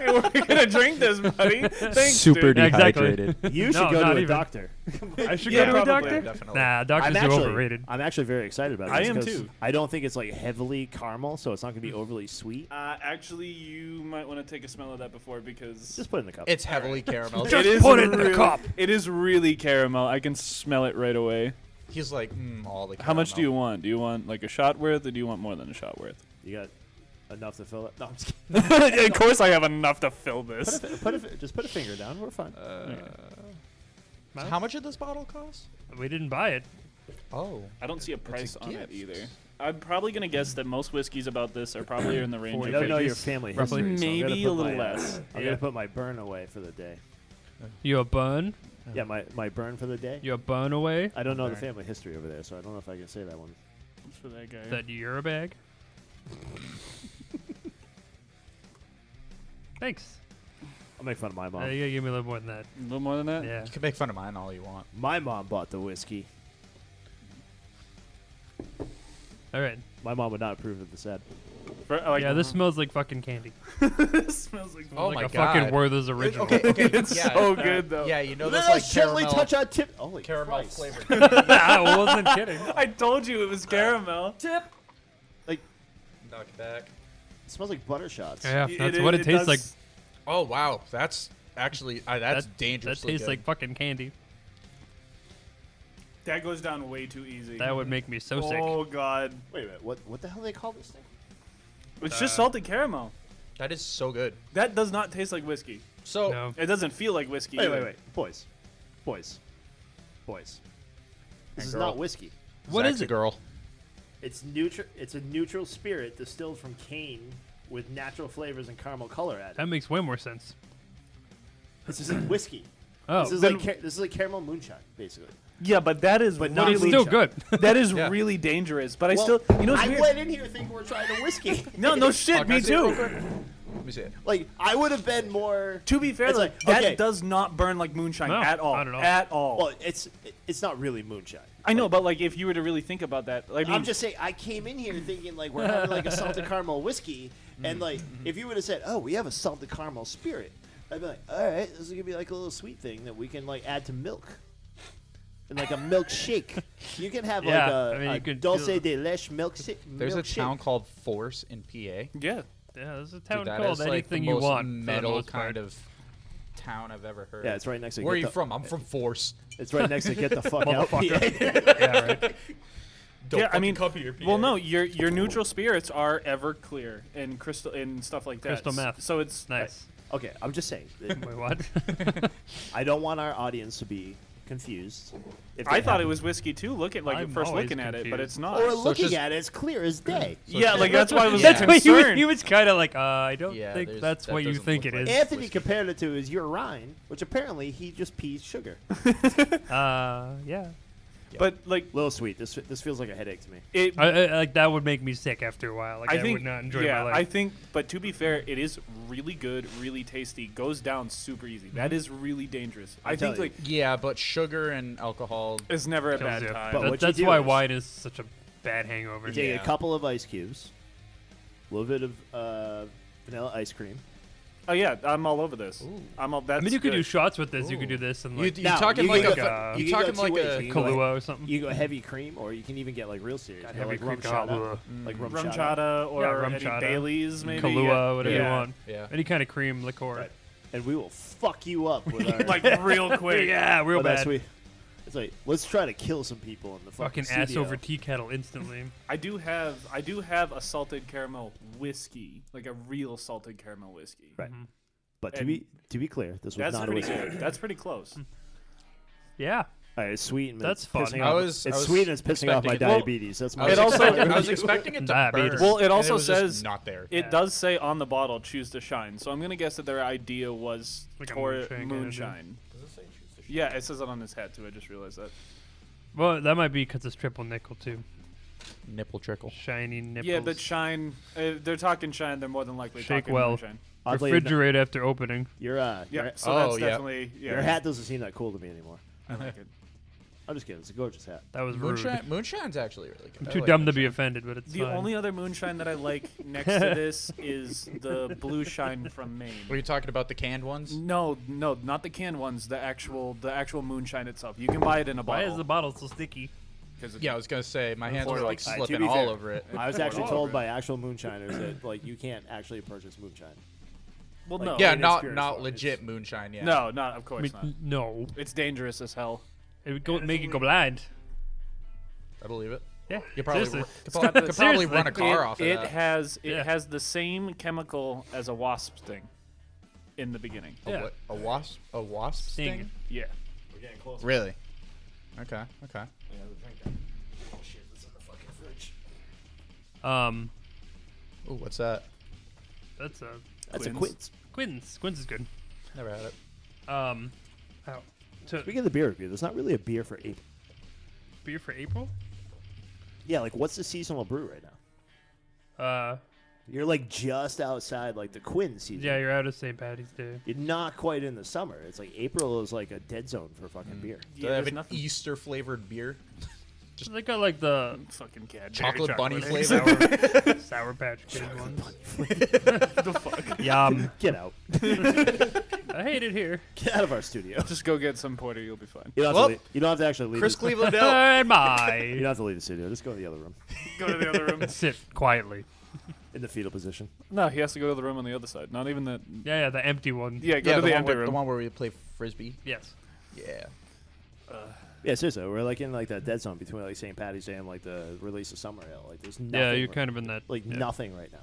We're gonna drink this, buddy. Thanks, Super dude. Exactly. dehydrated. you should No, go not to a even. doctor. I should Yeah, go to a probably. doctor. Definitely. Nah, doctors are overrated. I'm actually very excited about this. I am 'cause too. I don't think it's like heavily caramel, so it's not going to be overly sweet. Actually, you might want to take a smell of that before because Just put it in the cup. It's heavily caramel. Just put it in the cup. It is really caramel. I can smell it right away. He's like, all the caramel. How much do you want? Do you want like a shot worth, or do you want more than a shot worth? You got enough to fill it? No, I'm just kidding. Of course, I have enough to fill this. Just put a finger down. We're fine. How much did this bottle cost? We didn't buy it. Oh. I don't see a price on it gift. either. I'm probably gonna guess that most whiskeys about this are probably in the range I of don't know 50s. your family roughly. history. so I'm gonna Maybe put a little my, less. I'm Yeah. gonna put my burn away for the day. You a bun? Yeah, my burn for the day. You a bun away? I don't know the Burn. family history over there, so I don't know if I can say that one. What's for that guy? Is that your bag? Thanks. I'll make fun of my mom. You gotta give me a little more than that. A little more than that. Yeah. You can make fun of mine all you want. My mom bought the whiskey. All right. My mom would not approve of this ad. Yeah, this smells like fucking candy. this smells like. Oh like my a fucking God. Werther's original. Okay, It's yeah, so good though. Yeah, you know Little this like gently caramel, touch on tip. Holy caramel Christ. flavored. I wasn't kidding. I told you it was caramel. Knock it back. It smells like butter shots. Yeah, that's what it tastes like. Oh wow, that's actually that's That dangerously tastes good. like fucking candy. That goes down way too easy. That would make me so sick. Oh god. Wait a minute. What the hell do they call this thing? It's just salted caramel. That is so good. That does not taste like whiskey. So No. It doesn't feel like whiskey. Wait, either. wait, wait. Boys. This And is girl. not whiskey. What Zach's is a it? girl. It's neutral. It's a neutral spirit distilled from cane with natural flavors and caramel color added. That makes way more sense. This isn't whiskey. Oh, This is like caramel moonshine, basically. Yeah, but that is But but not it's moonshine. still good. that is Yeah. really dangerous. But I Well, still, you know, what's I weird? went in here thinking we're trying a whiskey. No shit, Can I me see it real too. quick? Let me see it. Like I would have been more. To be fair, It's like, like, that okay. does not burn like moonshine No, at all. not at all. At all. Well, it's not really moonshine. I know, but like if you were to really think about that, like, I mean, I'm just saying, I came in here thinking like we're having like a salted caramel whiskey, and like if you would have said, "Oh, we have a salted caramel spirit," I'd be like, "All right, this is gonna be like a little sweet thing that we can like add to milk, and like a milkshake. You can have Yeah, like I mean, a you could dulce do- de leche milkshake. There's a town called Force in PA. yeah. Yeah, there's a Dude, town that called is like anything the you most want. for the metal most part. kind of town I've ever heard. Yeah, it's right next to. Where are Get you the- from? I'm from Force. It's right next to Get the Fuck Out. PA. Yeah, right. Don't Yeah, I mean, fucking come here, PA. well, no, your neutral spirits are ever clear and crystal and stuff like that. Crystal meth. So it's Nice. Okay, I'm just saying. Wait, what? I don't want our audience to be confused. If I they thought have- it was whiskey too. Look at like I'm first always looking at it, but confused. it's not. Or it's looking just- at it, it's clear as day. yeah, like that's why I was That's That's what concerned. he was kind of like, I don't Yeah, think there's- that's that what you doesn't think look it like is. Anthony compared it to his urine, which apparently he just pees sugar. Yeah. But like Little sweet. This feels like a headache to me. it, I like that would make me sick after a while. Like I, think would not enjoy yeah, my life. I think. But to be fair, it is really good, really tasty. Goes down super easy. That is really dangerous. I think telling like Yeah, but sugar and alcohol. it's never a Kills bad you. time. But That- what you that's do why is- wine is such a bad hangover. You take Yeah. a couple of ice cubes, a little bit of vanilla ice cream. Oh yeah, I'm all over this. I'm all. That's I mean, you could good. do shots with this. You could do this and like You Now, talking you like can a go- you you can go talking two like ways. a You can go Kahlua or something. You go heavy cream, or you can even get like real serious. God, Go, heavy like cream rum chata, Kahlua. like rum rum chata. chata or Yeah, rum any chata. Baileys, maybe. Kahlua, whatever you Yeah. want. yeah. Any kind of cream liqueur. Right. And we will fuck you up with our like real quick. Yeah, real with our bad. sweet. It's like let's try to kill some people in the Fucking fucking ass studio. over tea kettle instantly. I do have a salted caramel whiskey, like a real salted caramel whiskey. Right. But And to be clear, this was That's not a pretty whiskey. good. That's pretty close. Yeah. All right, it's sweet and That's it's pissing funny. off. I was It's sweet and it's pissing off my expecting it. diabetes. That's my. I was, It also- expecting, I was expecting it to Diabetes. burn. Well, it and also was just says not there. It Yeah. does say on the bottle, choose to shine. So I'm gonna guess that their idea was Like a toward moonshine kinda moonshine. Yeah, it says it on his hat too. I just realized that. Well, that might be because it's triple nickel too. Nipple trickle. Shiny nipples. Yeah, but shine. They're talking shine. They're more than likely Shake talking well. moonshine. Oddly refrigerate after opening. Your Yeah, so Oh, that's yeah. definitely your hat doesn't seem that cool to me anymore. I like it. I'm just kidding. It's a gorgeous hat. That was rude. Moonshine's actually really good. I'm I too like dumb to be moonshine. offended, but it's The fine. only other moonshine that I like next to this is the blue shine from Maine. Were you talking about the canned ones? No, not the canned ones. The actual moonshine itself. You can buy it in a Why bottle. is the bottle so sticky? 'Cause it's- Yeah, I was gonna say my hands were like Alright, to slipping be all fair, over it. I was Poured actually all told over by actual moonshiners that like you can't actually purchase moonshine. Well, like, no. Yeah, in not experience form, legit moonshine. Yeah. No, not of I course mean, not. no. It's dangerous as hell. It would make it go blind. I believe it. Yeah. You probably seriously. could probably Seriously. run a car off of It that. has Yeah. has the same chemical as a wasp sting in the beginning. Yeah. A wasp? A wasp Sting. sting? Yeah. We're getting close. Really? Okay. Okay. Oh shit! It's in the fucking fridge. Ooh, what's that? That's a That's a Quince. Quince. Quince is good. Never had it. Ow. So Speaking of the beer review, there's not really a beer for April. beer for April? Yeah, like what's the seasonal brew right now? You're like just outside like the Quinn season. Yeah, you're out of St. Patty's Day. You're not quite in the summer. It's like April is like a dead zone for fucking beer. Do they have there's an nothing. Easter flavored beer? They got like the Fucking cat. Chocolate bunny eggs. flavor? Sour Patch Kids ones. The fuck? Yum. Get out. I hate it here. Get out of our studio. Just go get some porter. You'll be fine. You don't have, Well, to, leave, you don't have to actually leave. Chris the, Cleveland out. And you my. don't have to leave the studio. Just go to the other room Go to the other room. Sit quietly. in the fetal position. No, he has to go to the room on the other side. Not even the. Yeah, the empty one. Yeah, go Yeah, to the the one, empty where, the room. one where we play frisbee. Yes. Yeah. Yeah, seriously, we're like in like that dead zone between like St. Patty's Day and like the release of Summer Ale. Like there's nothing. Yeah, you're right- kind of in that. like yeah. nothing right now.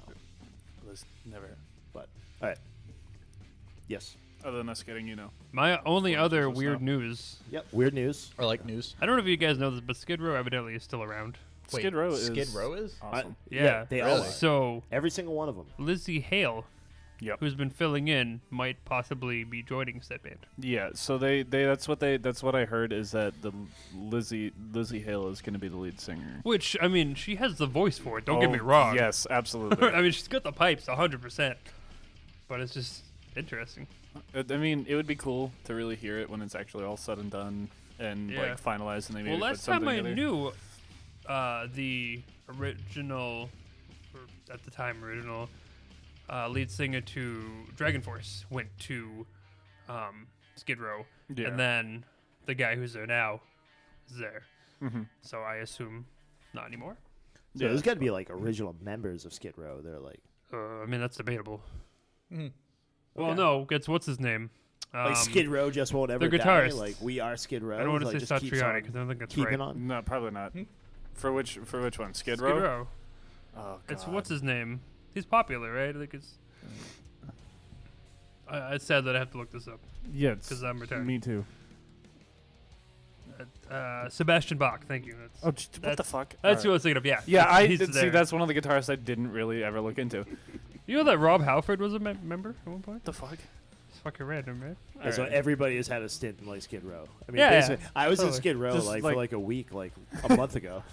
Was never. But all right. Yes. Other than us getting, My only Before other Christmas weird now. news. Yep. Weird news. Or like news. I don't know if you guys know this, but Skid Row evidently is still around. Wait, Skid Row is Skid Row is? awesome. Yeah. they Really? all are. So Every single one of them. Lizzie Hale, Yep. who's been filling in, might possibly be joining said band. Yeah. So that's what I heard is that the Lizzie Hale is going to be the lead singer. Which, I mean, she has the voice for it. Don't get me Oh, wrong. Yes, absolutely. I mean, she's got the pipes 100%. But it's just interesting. I mean, it would be cool to really hear it when it's actually all said and done and Yeah. like finalized, and they maybe Well, put last time something I together. knew, the original, or at the time original, lead singer to Dragon Force went to Skid Row, Yeah. and then the guy who's there now is there. Mhm. So I assume not anymore. So there's got to be like original members of Skid Row. They're like I mean, that's debatable. Mhm. Well, Okay. no, it's what's his name? like Skid Row just won't ever the die. guitarist. Like we are Skid Row. I don't want to like, say just keeps Satriani on because I don't think that's keeping right. on. No, probably not. For which one? Skid Skid Row? Row. Oh god. It's what's his name? He's popular, right? Like it's. It's sad that I have to look this up Yeah, because I'm retired. me too. Sebastian Bach. Thank you. That's, Oh, what the that's- fuck? That's who I Alright. was thinking of. Yeah. Yeah, I he's did see. there. That's one of the guitarists I didn't really ever look into. You know that Rob Halford was a member at one point. What the fuck? It's fucking random, right? Yeah, so Alright. everybody has had a stint in like Skid Row. I mean, Yeah, yeah, basically, I was in totally. Skid Row Just, like like- for like a week, like a month ago.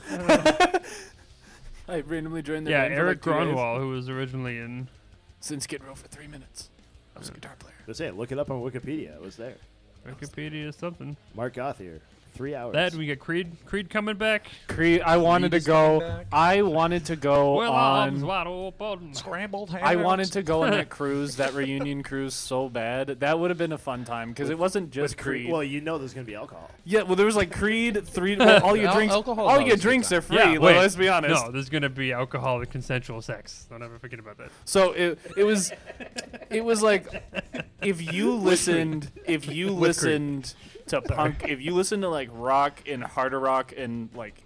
I randomly joined the Yeah, band for, Eric like 2 days. Gronwall, who was originally in. Was in Skid Row for 3 minutes. I was a guitar player. Just saying, look it up on Wikipedia. It was there. Wikipedia or something. Mark Gothier, 3 hours. That we get Creed coming back. Creed. I wanted to Creed is coming go. back. I wanted to go Well, arms on. wide open. Scrambled hands. I wanted to go on that cruise, that reunion cruise, so bad. That would have been a fun time because it wasn't just With Creed. Well, you know there's gonna be alcohol. Yeah, well, there was like Creed, well, all your drinks, alcohol all is your always drinks good are free. Yeah, like, wait. let's be honest. No, there's gonna be alcohol and consensual sex. Don't ever forget about that. So it was like if you listened to punk, if you listened to like rock and harder rock and like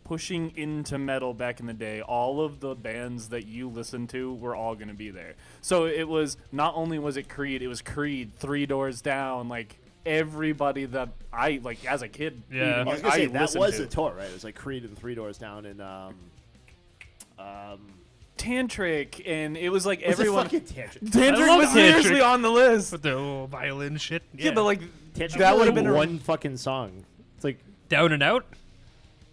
pushing into metal back in the day, all of the bands that you listened to were all going to be there. So it was not only was it Creed, it was Creed, Three Doors Down, like everybody that I like as a kid. Yeah. I was gonna say that listened was to. the tour, right? It was like Creed and Three Doors Down and Tantric, and it was like what's the everyone. fucking Tantric? Tantric love was seriously Tantric. on the list. With the little violin shit. Yeah, but like Tantric that was, would have like, been one fucking song. It's like Down and Out.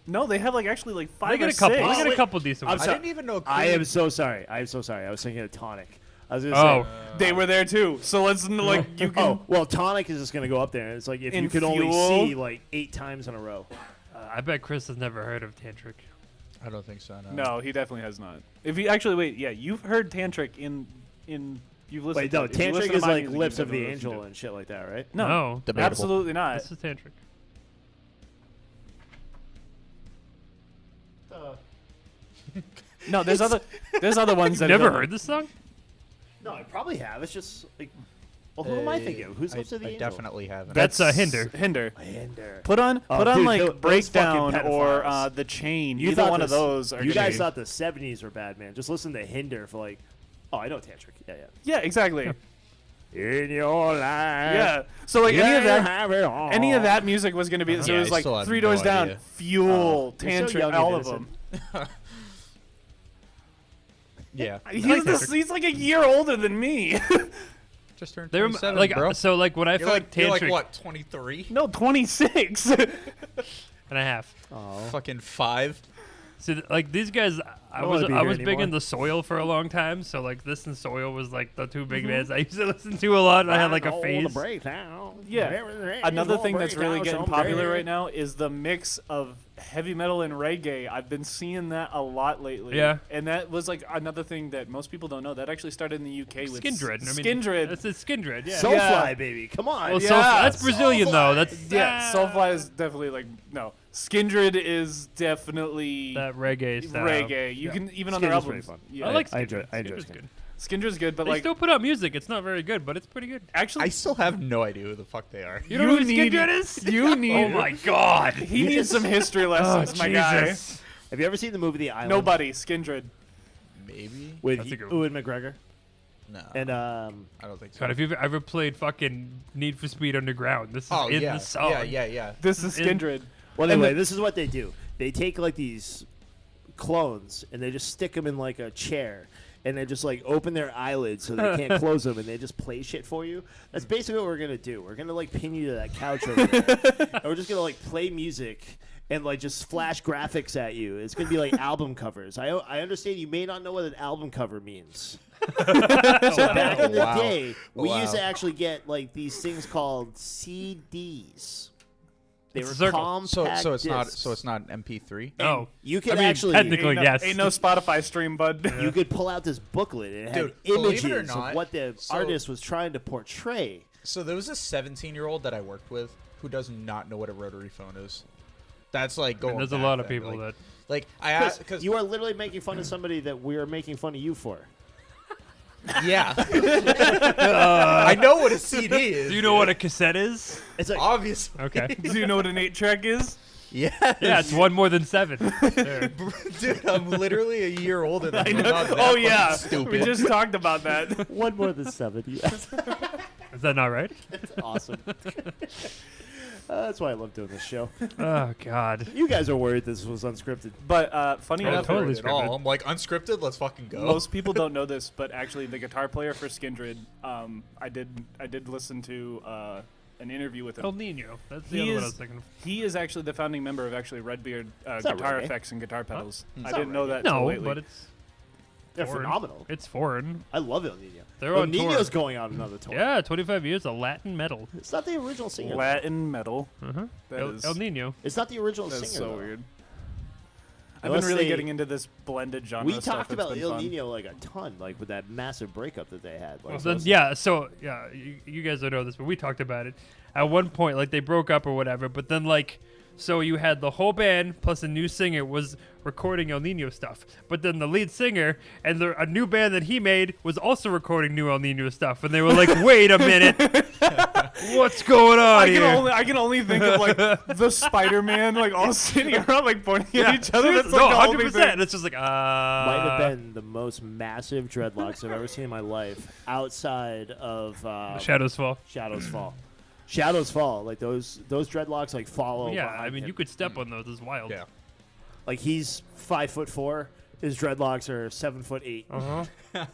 No, they have like actually like 5 They or get a couple. 6. They get a couple decent I'm ones. I sorry. didn't even know. I Creed- am so sorry. I am so sorry. I was thinking of Tonic. I was gonna Oh. say. They were there too. So let's like you can. Oh well, Tonic is just gonna go up there. And it's like if In you could only Fuel? see like 8 times in a row. I bet Chris has never heard of Tantric. I don't think so. No, he definitely has not. If you actually wait, yeah, you've heard Tantric in you've listened. Wait, to no, it. If you listen Tantric to is my like music, Lips you've of the never listened Angel to it. and shit like that, right? No, Debatable. absolutely not. This is Tantric. No, there's other ones that Never don't- heard this song? No, I probably have. It's just like, well, who am I thinking of? Who's Lips of the I Angel? definitely haven't. That's Hinder. Hinder. Hinder. Put on Oh, on dude, like those fucking Breakdown or pedophiles. The Chain. You Either thought one of this- those are You guys shitty. thought the 70s were bad, man. Just listen to Hinder for like, oh, I know Tantric. Yeah, yeah. Yeah, exactly. In your life. Yeah. So like yeah, any of that have it all. any of that music was gonna be so Yeah, it was I like still have Three no Doors Down, idea. Fuel, You're so young Tantric, and all of innocent. them. Yeah. He's like a year older than me. Just turned They were 27, like bro. so like when I You're felt like, you're Tantric like what, 23? No, 26. and a half. Oh. Fucking 5. So like these guys, I don't wanna be was here big anymore. into Soil for a long time. So like this and Soil was like the two big bands I used to listen to a lot. I had like a phase. Yeah. Another thing that's really getting popular right now is the mix of heavy metal and reggae. I've been seeing that a lot lately. Yeah. And that was like another thing that most people don't know. That actually started in the UK with Skindred. I mean, Skindred. It's Skindred. Yeah. Soulfly, Yeah. baby. Come on. Well, Yeah. that's Brazilian though. That's Yeah, Soulfly is definitely like no. Skindred is definitely that reggae style. reggae. You can even on their Skindred's pretty albums. fun. Yeah. I like I enjoy- Skindred. I enjoy Skindred's Skindred. good. Skindred's good, but They like still put out music. It's not very good, but it's pretty good. actually I still have no idea who the fuck they are. You don't know who need- Skindred is? you need. Oh my god. He needs some history lessons, my guy. Jesus. Have you ever seen the movie The Island? Nobody, Skindred. Maybe? With That's a good Ewan McGregor No. and I don't think so. God, if you've ever played fucking Need for Speed Underground, this is Oh, in yeah. the song. Yeah. This is In- Skindred. Well, And anyway, the- this is what they do. They take like these clones and they just stick them in like a chair and they just like open their eyelids so they can't close them and they just play shit for you. That's basically what we're gonna do. We're gonna like pin you to that couch over there, and we're just gonna like play music and like just flash graphics at you. It's gonna be like album covers. I understand you may not know what an album cover means. So back in the Wow. day, we Wow. used to actually get like these things called CDs. They It's were a circle. compact So it's not discs. an MP3. Oh, You could I mean, actually technically, yes. Ain't no Spotify stream, bud. you could pull out this booklet and it had Dude, believe it or images not, of what the so- artist was trying to portray. So there was a 17-year-old that I worked with who does not know what a rotary phone is. That's like I going. mean, there's a back lot of then, people that. like I asked Because you are literally making fun of somebody that we are making fun of you for. yeah. I know what a CD is. Do you know what a cassette is? It's like Obviously. Okay. Do you know what an 8-track is? Yeah. Yeah, it's one more than 7. There. Dude, I'm literally a year older than you. I'm not that Oh fucking yeah, Stupid. we just talked about that. one more than 7. Yes. Is that not right? Awesome. That's why I love doing this show. Oh God. You guys are worried this was unscripted. But funny Oh, enough, totally at all. I'm like unscripted. Let's fucking go. most people don't know this, but actually, the guitar player for Skindred, I did listen to an interview with him. El Nino. That's the He other one I is- was thinking of. He is actually the founding member of actually Redbeard not Guitar reggae. Effects and Guitar Pedals. I not didn't know that till No, lately. but it's They're foreign. phenomenal. It's foreign. I love El Nino. They're El on tour. Nino's going on another tour. Yeah, 25 years of Latin metal. It's not the original singer. Latin metal. Uh-huh. That is- El Nino. It's not the original That's singer. so though. weird. I've Unless been really they- getting into this blended genre We stuff. talked It's about been El fun. Nino like a ton, like with that massive breakup that they had. Like, Well, so then, it's- yeah, so yeah, you guys don't know this, but we talked about it. At one point, like they broke up or whatever, but then like, so you had the whole band plus a new singer was recording El Nino stuff, but then the lead singer and a new band that he made was also recording new El Nino stuff, and they were like, wait a minute, what's going on I here? can only think of like the Spider-Man like all sitting around like pointing at each other. That's no, like the only 100%. thing. It's just like might have been the most massive dreadlocks I've ever seen in my life, outside of Shadows Fall. Shadows Fall. Shadows Fall, like those dreadlocks, like follow. Yeah, behind I mean, him. you could step on those. It's wild. Yeah. Like he's 5'4", his dreadlocks are 7'8". Uh-huh.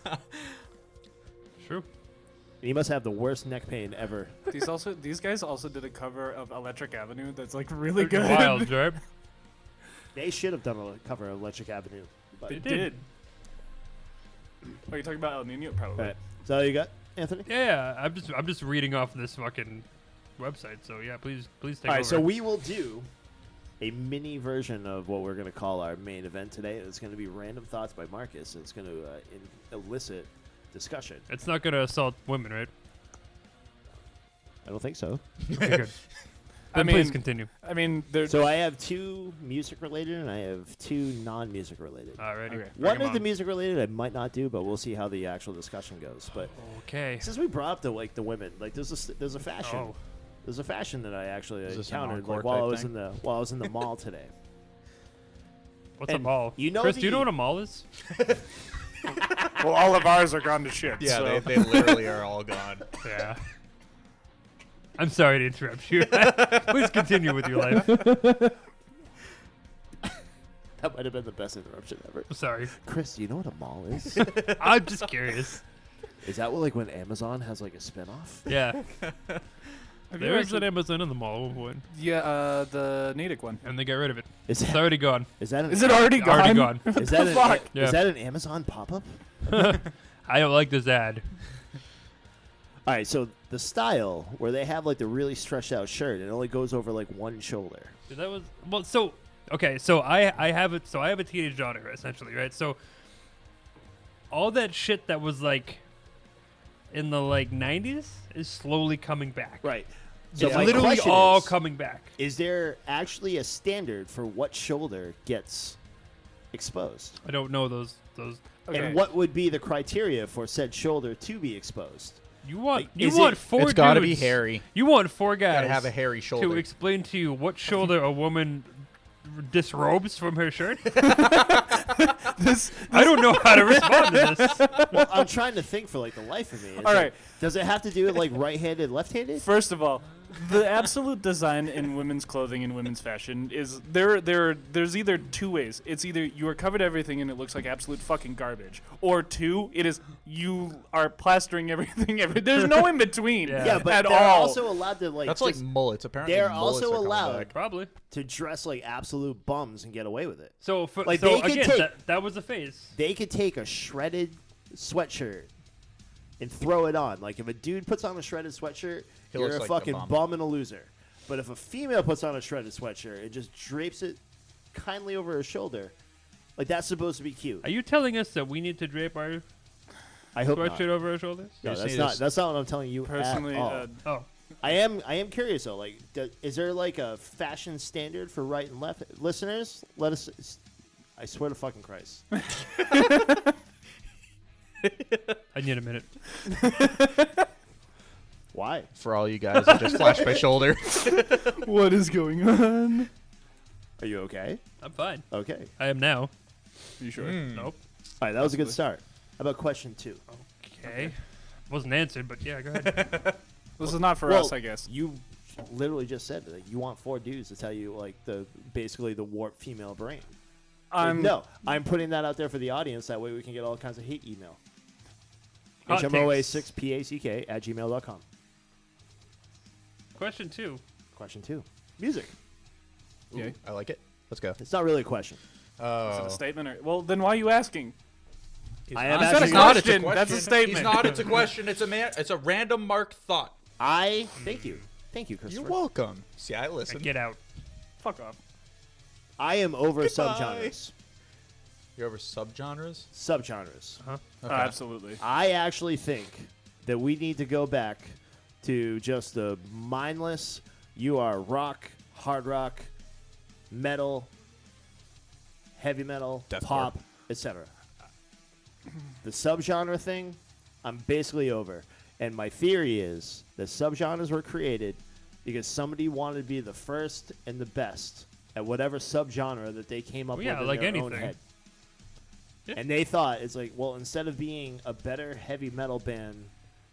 True. And he must have the worst neck pain ever. These guys also did a cover of Electric Avenue that's like really good. Wild, right? They should have done a cover of Electric Avenue. But They did. did. Are you talking about El Nino? Probably. Right. Is that all you got, Anthony? Yeah, I'm just reading off this fucking website. So yeah, please take All right, over. so we will do a mini version of what we're going to call our main event today. It's going to be random thoughts by Marcus. It's going to elicit discussion. It's not gonna assault women, right? I don't think so. Okay, good. I Then please mean- continue. I mean, there's. So I have 2 music related and I have 2 non-music related. Alrighty. Okay. One of the music related I might not do, but we'll see how the actual discussion goes. But Okay. since we brought up the women, like there's a fashion. Oh. There's a fashion that I actually Is this an encountered encore like while type I was thing? while I was in the mall today. What's a And mall? you know Chris, do you the- know what a mall is? Well, all of ours are gone to shit. Yeah, so. they literally are all gone. Yeah. I'm sorry to interrupt you. Please continue with your life. That might have been the best interruption ever. I'm sorry. Chris, do you know what a mall is? I'm just curious. Is that what, like when Amazon has like a spinoff? Yeah. Have you There was actually- an Amazon in the mall at one point, Yeah, the Natick one. and they got rid of it. Is It's that, already gone. is that an Is it already gone? Already gone. is that an, fuck? Yeah. is that an Amazon pop-up? I don't like this ad. All right, so the style where they have like the really stretched out shirt and it only goes over like one shoulder. That was well. So okay. So I have it. So I have a teenage daughter, essentially, right? So all that shit that was like in the like 90s is slowly coming back. Right. It's So my literally question all is, coming back. Is there actually a standard for what shoulder gets exposed? I don't know those. Okay. And what would be the criteria for said shoulder to be exposed? You want Like, you is want it- four It's got to be dudes- hairy. You want 4 guys Got to have a hairy to shoulder. explain to you what shoulder a woman disrobes from her shirt? I don't know how to respond to this. Well, I'm trying to think for like the life of me. Is All it- right. Does it have to do with like right-handed, left-handed? First of all, the absolute design in women's clothing and women's fashion is there's either 2 ways. It's either you are covered everything and it looks like absolute fucking garbage, or 2, it is you are plastering everything. There's no in between. Yeah. Yeah, but at they're all. also allowed to like. That's like just- mullets. Apparently, they're mullets also are coming allowed- back. Probably. to dress like absolute bums and get away with it. So for, Like, so they could again, take- that was a phase. They could take a shredded sweatshirt and throw it on. Like if a dude puts on a shredded sweatshirt, He you're looks a like a fucking bum. bum and a loser. But if a female puts on a shredded sweatshirt and just drapes it kindly over her shoulder, like that's supposed to be cute. Are you telling us that we need to drape our I hope not. sweatshirt over our shoulders? No, You just that's need not. to That's not what I'm telling you. Personally, at all. Oh, I am curious though. Like, is there like a fashion standard for right and left? Listeners, let us. I swear to fucking Christ. I need a minute. Why? For all you guys that just flashed my shoulder. What is going on? Are you okay? I'm fine. Okay. I am now. You sure? Nope. All right, that was a good start. How about question 2? Okay. Wasn't answered, but yeah, go ahead. This is not for Well, us, I guess. You literally just said that you want 4 dudes to tell you like basically the warped female brain. No, I'm putting that out there for the audience. That way we can get all kinds of hate email. Hot HMOA6PACK@gmail.com. Question 2. Question 2. Music. Ooh, I like it. Let's go. It's not really a question. Is Oh. it a statement or well? Then why are you asking? I am You said actually. a question. That's a statement. He's not. It's a question. It's a random mark thought. Thank you, Christopher. You're welcome. See, I Now listen. get out. Fuck off. I am over Goodbye. subgenres. You're over subgenres. Subgenres. Okay. Absolutely. I actually think that we need to go back to just the mindless. You are rock, hard rock, metal, heavy metal, Deathcore. pop, etc. The subgenre thing, I'm basically over. And my theory is that subgenres were created because somebody wanted to be the first and the best at whatever subgenre that they came up Well, yeah, with in like their own anything. head. Yeah. And they thought, it's like, well, instead of being a better heavy metal band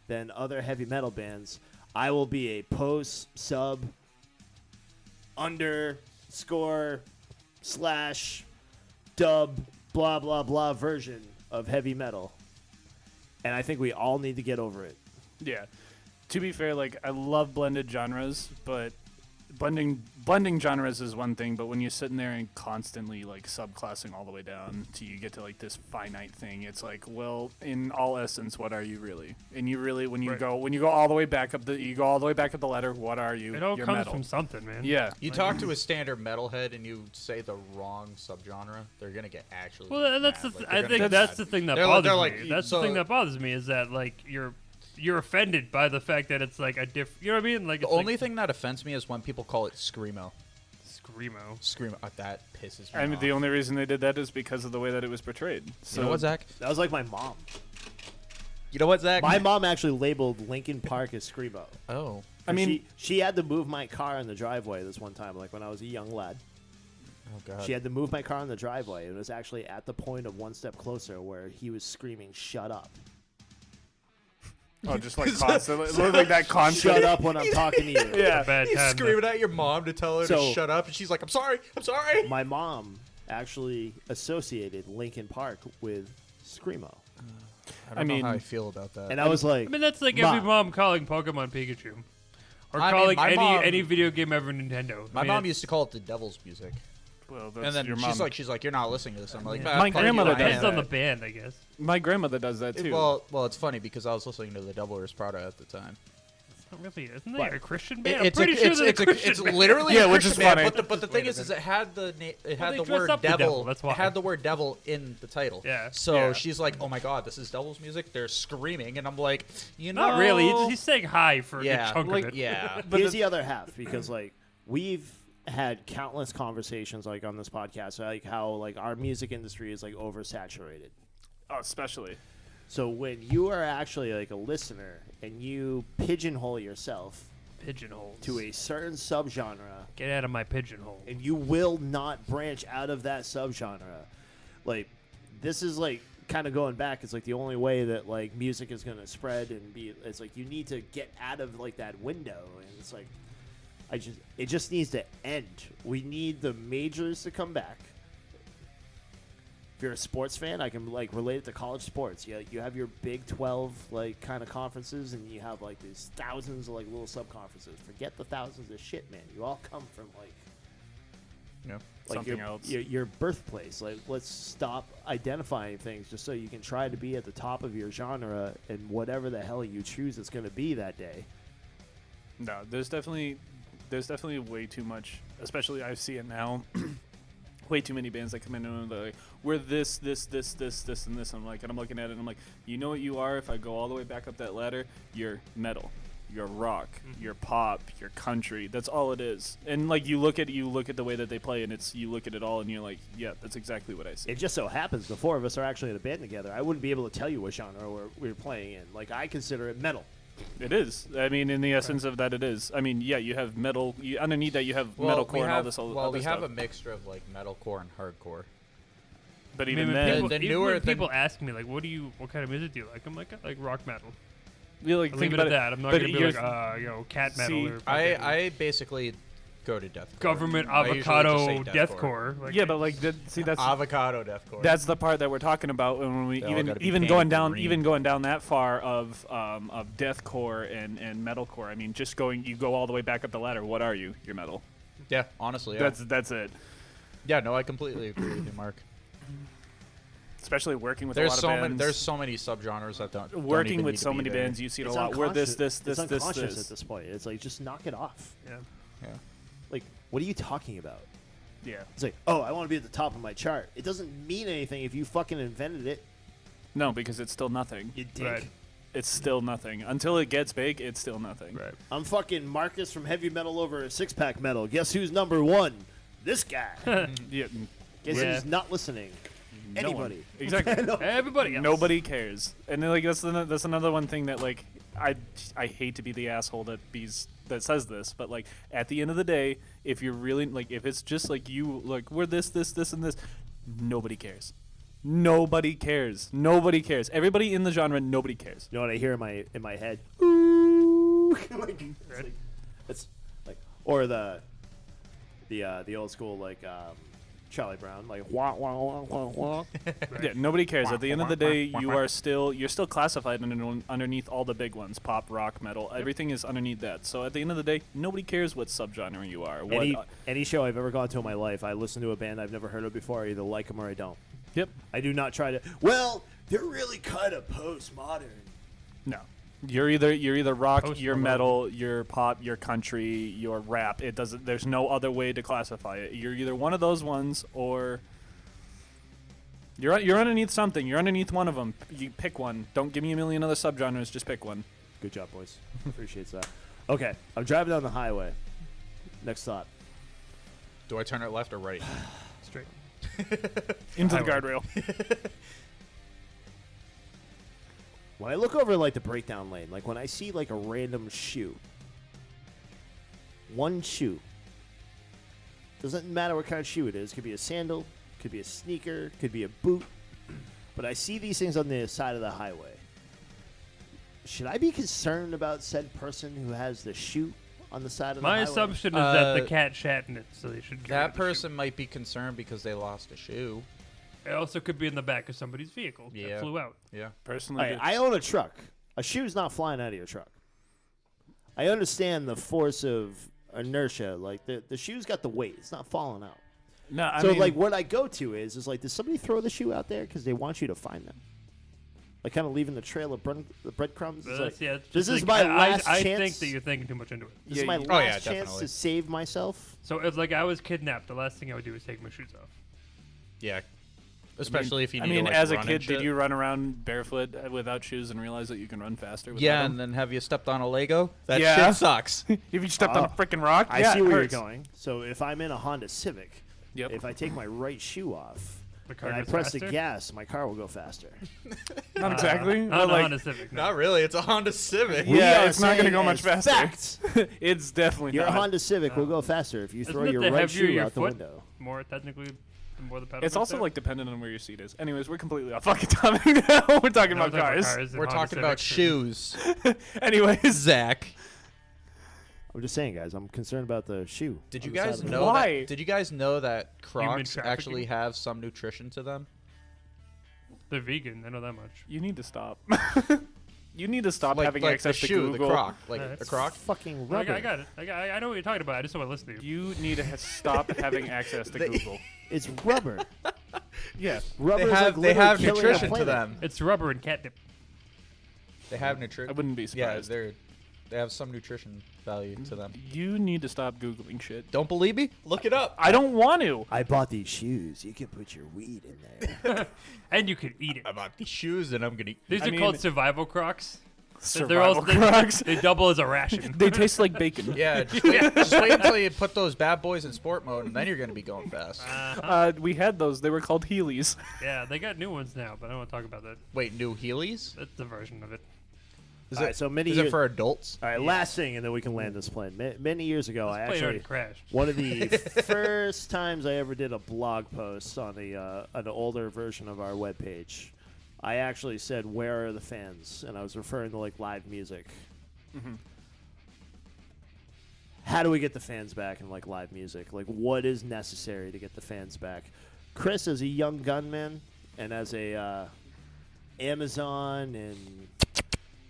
than other heavy metal bands, I will be a post, sub, underscore, slash, dub, blah, blah, blah version of heavy metal. And I think we all need to get over it. Yeah. To be fair, like I love blended genres, but blending blending genres is one thing, but when you're sitting there and constantly like subclassing all the way down till you get to like this finite thing, it's like, well, in all essence, what are you really? And you really, when you go all the way back up the ladder, what are you? It all You're comes metal. from something, man. Yeah. You talk to a standard metalhead and you say the wrong subgenre, they're gonna get actually. Well, and that's mad. the. Like, I they're gonna think get that's mad. the thing that They're bothers like, me. That's so- the thing that bothers me is that like you're offended by the fact that it's like a diff. You know what I mean? Like The it's only like thing that offends me is when people call it screamo. screamo. Screamo. That pisses me I mean, off. the only reason they did that is because of the way that it was portrayed. So You know what, Zach? That was like my mom. You know what, Zach? My mom actually labeled Lincoln Park as screamo. Oh. I mean, she had to move my car in the driveway this one time, like when I was a young lad. Oh God. She had to move my car in the driveway. It was actually at the point of one step closer where he was screaming, "Shut up! oh, just like constantly, it looked like that constant. Shut up when I'm talking to you!" Yeah. Bad He's time. screaming at your mom to tell her So- to shut up, and she's like, "I'm sorry, I'm sorry." My mom actually associated Lincoln Park with screamo, I don't I mean- know how I feel about that. and I was like, I mean, that's like Mom. every mom calling Pokemon Pikachu, or I mean, calling my any mom- any video game ever Nintendo. My I mean, mom it's- used to call it the devil's music, Well, that's and then your she's mom. like, "You're not listening to this." I'm like, Yeah. My "Fuck you, grandmother I does am." Based on the band, I guess. My grandmother does that too. Well, it's funny because I was listening to the Devil Wears Prada at the time. It's not really. Isn't What? that a Christian band? It's I'm pretty sure they're a it's Christian band. literally Yeah, a which is Christian band, funny. But the thing is it had the it had they the dress word up the devil. devil, that's why. It had the word devil in the title. Yeah. So Yeah. she's like, "Oh my God, this is devil's music." They're screaming, and I'm like, "You know, Not really. He's saying hi for a yeah, good chunk like, of it. yeah." But here's the other half, because like we've had countless conversations like on this podcast, like how like our music industry is like oversaturated. oh, especially. So when you are actually like a listener and you pigeonhole yourself Pigeonholes. to a certain subgenre, Get out of my pigeonhole. and you will not branch out of that subgenre, like this is like kind of going back. It's like the only way that like music is going to spread and be. It's like you need to get out of like that window, and it's like it just needs to end. We need the majors to come back. If you're a sports fan, I can like relate it to college sports. You have your Big 12 like kind of conferences, and you have like these thousands of like little sub conferences. Forget the thousands of shit, man. You all come from like Yeah. like Something your, else. your birthplace. Like, let's stop identifying things just so you can try to be at the top of your genre and whatever the hell you choose it's going to be that day. No, there's definitely way too much. Especially I see it now. Way too many bands that come in and they're like, we're this, and this. I'm looking at it and I'm like, you know what you are? If I go all the way back up that ladder, you're metal, you're rock, you're pop, you're country. That's all it is. And like you look at the way that they play, and you look at it all, and you're like, yeah, that's exactly what I see. It just so happens the four of us are actually in a band together. I wouldn't be able to tell you what genre we're playing in. Like, I consider it metal. It is. I mean, in the essence of that, it is. I mean, yeah, you have metal. Underneath that, you have metalcore and all this other we have stuff. a mixture of like metalcore and hardcore. But I even mean, then, people, the even newer- when the- people ask me like, what kind of music do you like? I'm like, I like rock metal. you like I'll think leave it about at that. I'm not but gonna be you're- like, cat metal See, or I fucking basically go to deathcore. government I usually just avocado say deathcore. Like, yeah, but like, see, that's avocado deathcore. that's the part that we're talking about when we They all gotta be even painted going down green. that far of deathcore and metalcore. I mean, you go all the way back up the ladder. What are you? You're metal. yeah, honestly, yeah. That's it. Yeah, no, I completely agree with you, Mark. Especially working with There's a lot so of many. bands. There's so many subgenres that don't. working even with need to so be many there. bands, you see it a It's lot. We're this, unconscious at this. this point. It's like, just knock it off. yeah. Yeah. Like, what are you talking about? Yeah. It's like, oh, I want to be at the top of my chart. It doesn't mean anything if you fucking invented it, No, because it's still nothing. you dick. Right. It's still nothing. Until it gets big, it's still nothing. Right. I'm fucking Markus from Heavy Metal over Six Pack Metal. Guess who's number one? This guy. Yeah. Guess Yeah. who's not listening? No one. Anybody. Exactly. No. Everybody else. Nobody cares, and then, like that's another one thing that like I hate to be the asshole that says this, but like at the end of the day, if you're really like if it's just like you like we're this and this, nobody cares. Nobody cares. Nobody cares. Everybody in the genre, nobody cares. You know what I hear in my head? Ooh. Like, it's like or the old school like Charlie Brown, like wah wah wah wah wah. Yeah, nobody cares. At the end of the day, you're still classified underneath all the big ones: pop, rock, metal. Everything is underneath that. So at the end of the day, nobody cares what subgenre you are. Any show I've ever gone to in my life, I listen to a band I've never heard of before. I either like them or I don't. Yep. I do not try to. Well, they're really kind of postmodern. No. You're either rock, Post you're Malone. metal, you're pop, you're country, you're rap. It doesn't. There's no other way to classify it. You're either one of those ones or you're underneath something. You're underneath one of them. You pick one. Don't give me a million other subgenres. Just pick one. Good job, boys. Appreciates that. Okay, I'm driving down the highway. Next thought. Do I turn it left or right? Straight. Into the Highway. guardrail. When I look over like the breakdown lane, like when I see like a random shoe, one shoe, doesn't matter what kind of shoe it is. Could be a sandal, could be a sneaker, could be a boot. But I see these things on the side of the highway. Should I be concerned about said person who has the shoe on the side of the My highway? assumption is that the cat shat in it, so they should. carry That the shoe. person might be concerned because they lost a shoe. It also could be in the back of somebody's vehicle Yeah. that flew out. Yeah. Personally, All right, I own a truck. A shoe's not flying out of your truck. I understand the force of inertia. Like the shoe's got the weight; it's not falling out. no. I So mean, like what I go to is like, does somebody throw the shoe out there because they want you to find them? Like kind of leaving the trail of the breadcrumbs. It's like, It's this just is like- my last I chance. think that you're thinking too much into it. This is my Yeah, last yeah, chance definitely. to save myself. So if like I was kidnapped, the last thing I would do is take my shoes off. Yeah. Especially if you need I mean, to, like, as a run and kid, did shit. you run around barefoot without shoes and realize that you can run faster? Without Yeah, them? and then have you stepped on a Lego? That Yeah. shit sucks. if you stepped on a freaking rock, I yeah, see it where hurts. you're going. So if I'm in a Honda Civic, Yep. if I take my right shoe off The car and I goes press faster? the gas, my car will go faster. Not exactly. Not but a like, Honda Civic. No. Not really. It's a Honda Civic. We Yeah, are it's not gonna saying go much as faster. facts. it's definitely Your not. Honda Civic will go faster if you throw Isn't it your the right heavier shoe your out the foot? window. More technically, the more the pedal. It's goes also down? like dependent on where your seat is. Anyways, we're completely off fucking topic now. We're talking No, about we're talking cars. and We're Honda talking about Civics and- shoes. Anyways, Zach, I'm just saying, guys. I'm concerned about the shoe. did on you the side guys of the know road. Why? that? Did you guys know that Human Crocs trafficking? actually have some nutrition to them? They're vegan. I know that much. you need to stop. You need to stop like having like access the to shoe, Google. the Croc, like Yeah, a it's Croc. Fucking I rubber. got it. I know what you're talking about. I just don't want to listen to you. You need to stop having access to Google. It's rubber. Yeah. Rubber They is have like they literally have killing the nutrition to planet. them. It's rubber and catnip. They have I nutrition. wouldn't be Yeah, surprised. they have some nutrition value to them. You need to stop Googling shit. Don't believe me? Look it up. I don't want to. I bought these shoes. You can put your weed in there. And you can eat it. I bought these shoes and I'm gonna. These I are mean- called survival Crocs. Survival they, Crocs. they double as a ration. They taste like bacon. Yeah, just wait until you put those bad boys in sport mode, and then you're gonna be going fast. We had those. They were called Heelys. Yeah, they got new ones now, but I don't want to talk about that. Wait, new Heelys? That's the version of it. Is All right, so many Is years. it for adults? All right, last thing, and then we can land this plane. Many years ago, I This plane already actually crashed. one of the first times I ever did a blog post on an older version of our webpage. I actually said, "Where are the fans?" and I was referring to like live music. How do we get the fans back in like live music? Like, what is necessary to get the fans back? Chris, as a young gunman and as a Amazon, and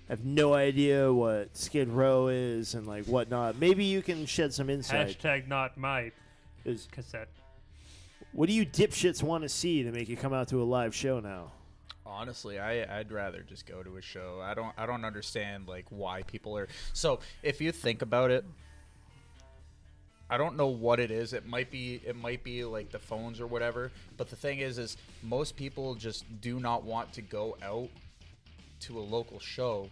have no idea what Skid Row is and like whatnot. Maybe you can shed some insight. Hashtag not my Is cassette. what do you dipshits want to see to make you come out to a live show now? Honestly, I'd rather just go to a show. I don't understand like why people are. So if you think about it, I don't know what it is. It might be like the phones or whatever. But the thing is most people just do not want to go out to a local show.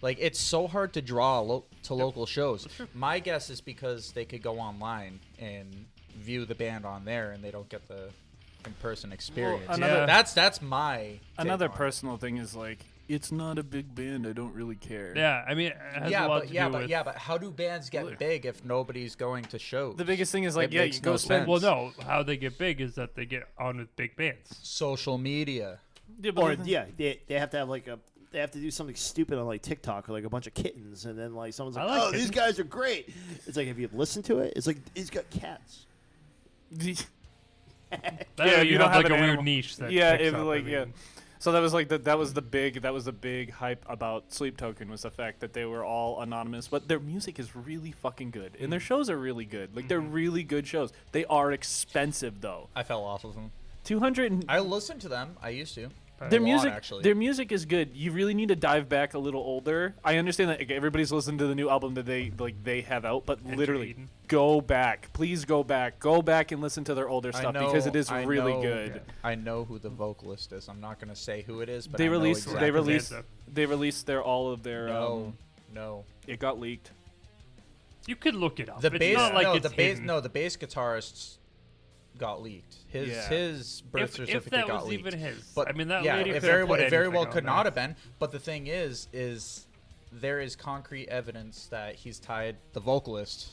Like, it's so hard to draw to local shows. My guess is because they could go online and view the band on there, and they don't get the in-person experience. another- That's my take Another on it. personal thing is like, it's not a big band. I don't really care. Yeah, I mean, it has a lot to do with. But how do bands get big if nobody's going to shows? The biggest thing is like, It yeah, makes you go no spend. sense. Well, no, how they get big is that they get on with big bands. Social media. Yeah, but Or the- yeah, they have to have like a. They have to do something stupid on like TikTok or like a bunch of kittens, and then like someone's I like, like "Oh, these kittens. guys are great." It's like, have you listened to it? It's like he's got cats. That way if you don't have like an a weird animal- niche that yeah, picks it, up, like I yeah. mean. So that was like that was the big hype about Sleep Token, was the fact that they were all anonymous, but their music is really fucking good and their shows are really good. Like they're really good shows. They are expensive though. I fell off of them. 200. I listened to them. I used to. Their A lot, music, actually. their music is good. You really need to dive back a little older. I understand that everybody's listening to the new album that they have out, but literally Eden. go back. Please go back and listen to their older stuff because it is really good. I know who the vocalist is. I'm not gonna say who it is, but They I know released exactly. they released all of their No. it got leaked. You could look it up. The It's bass, not like no, it's the bass, hidden. no, the bass guitarist got leaked. His birth certificate if that got was leaked. even his. But I mean, that yeah, lady it could very have well, put it very well anything could on not there. have been. But the thing is there is concrete evidence that he's tied. The vocalist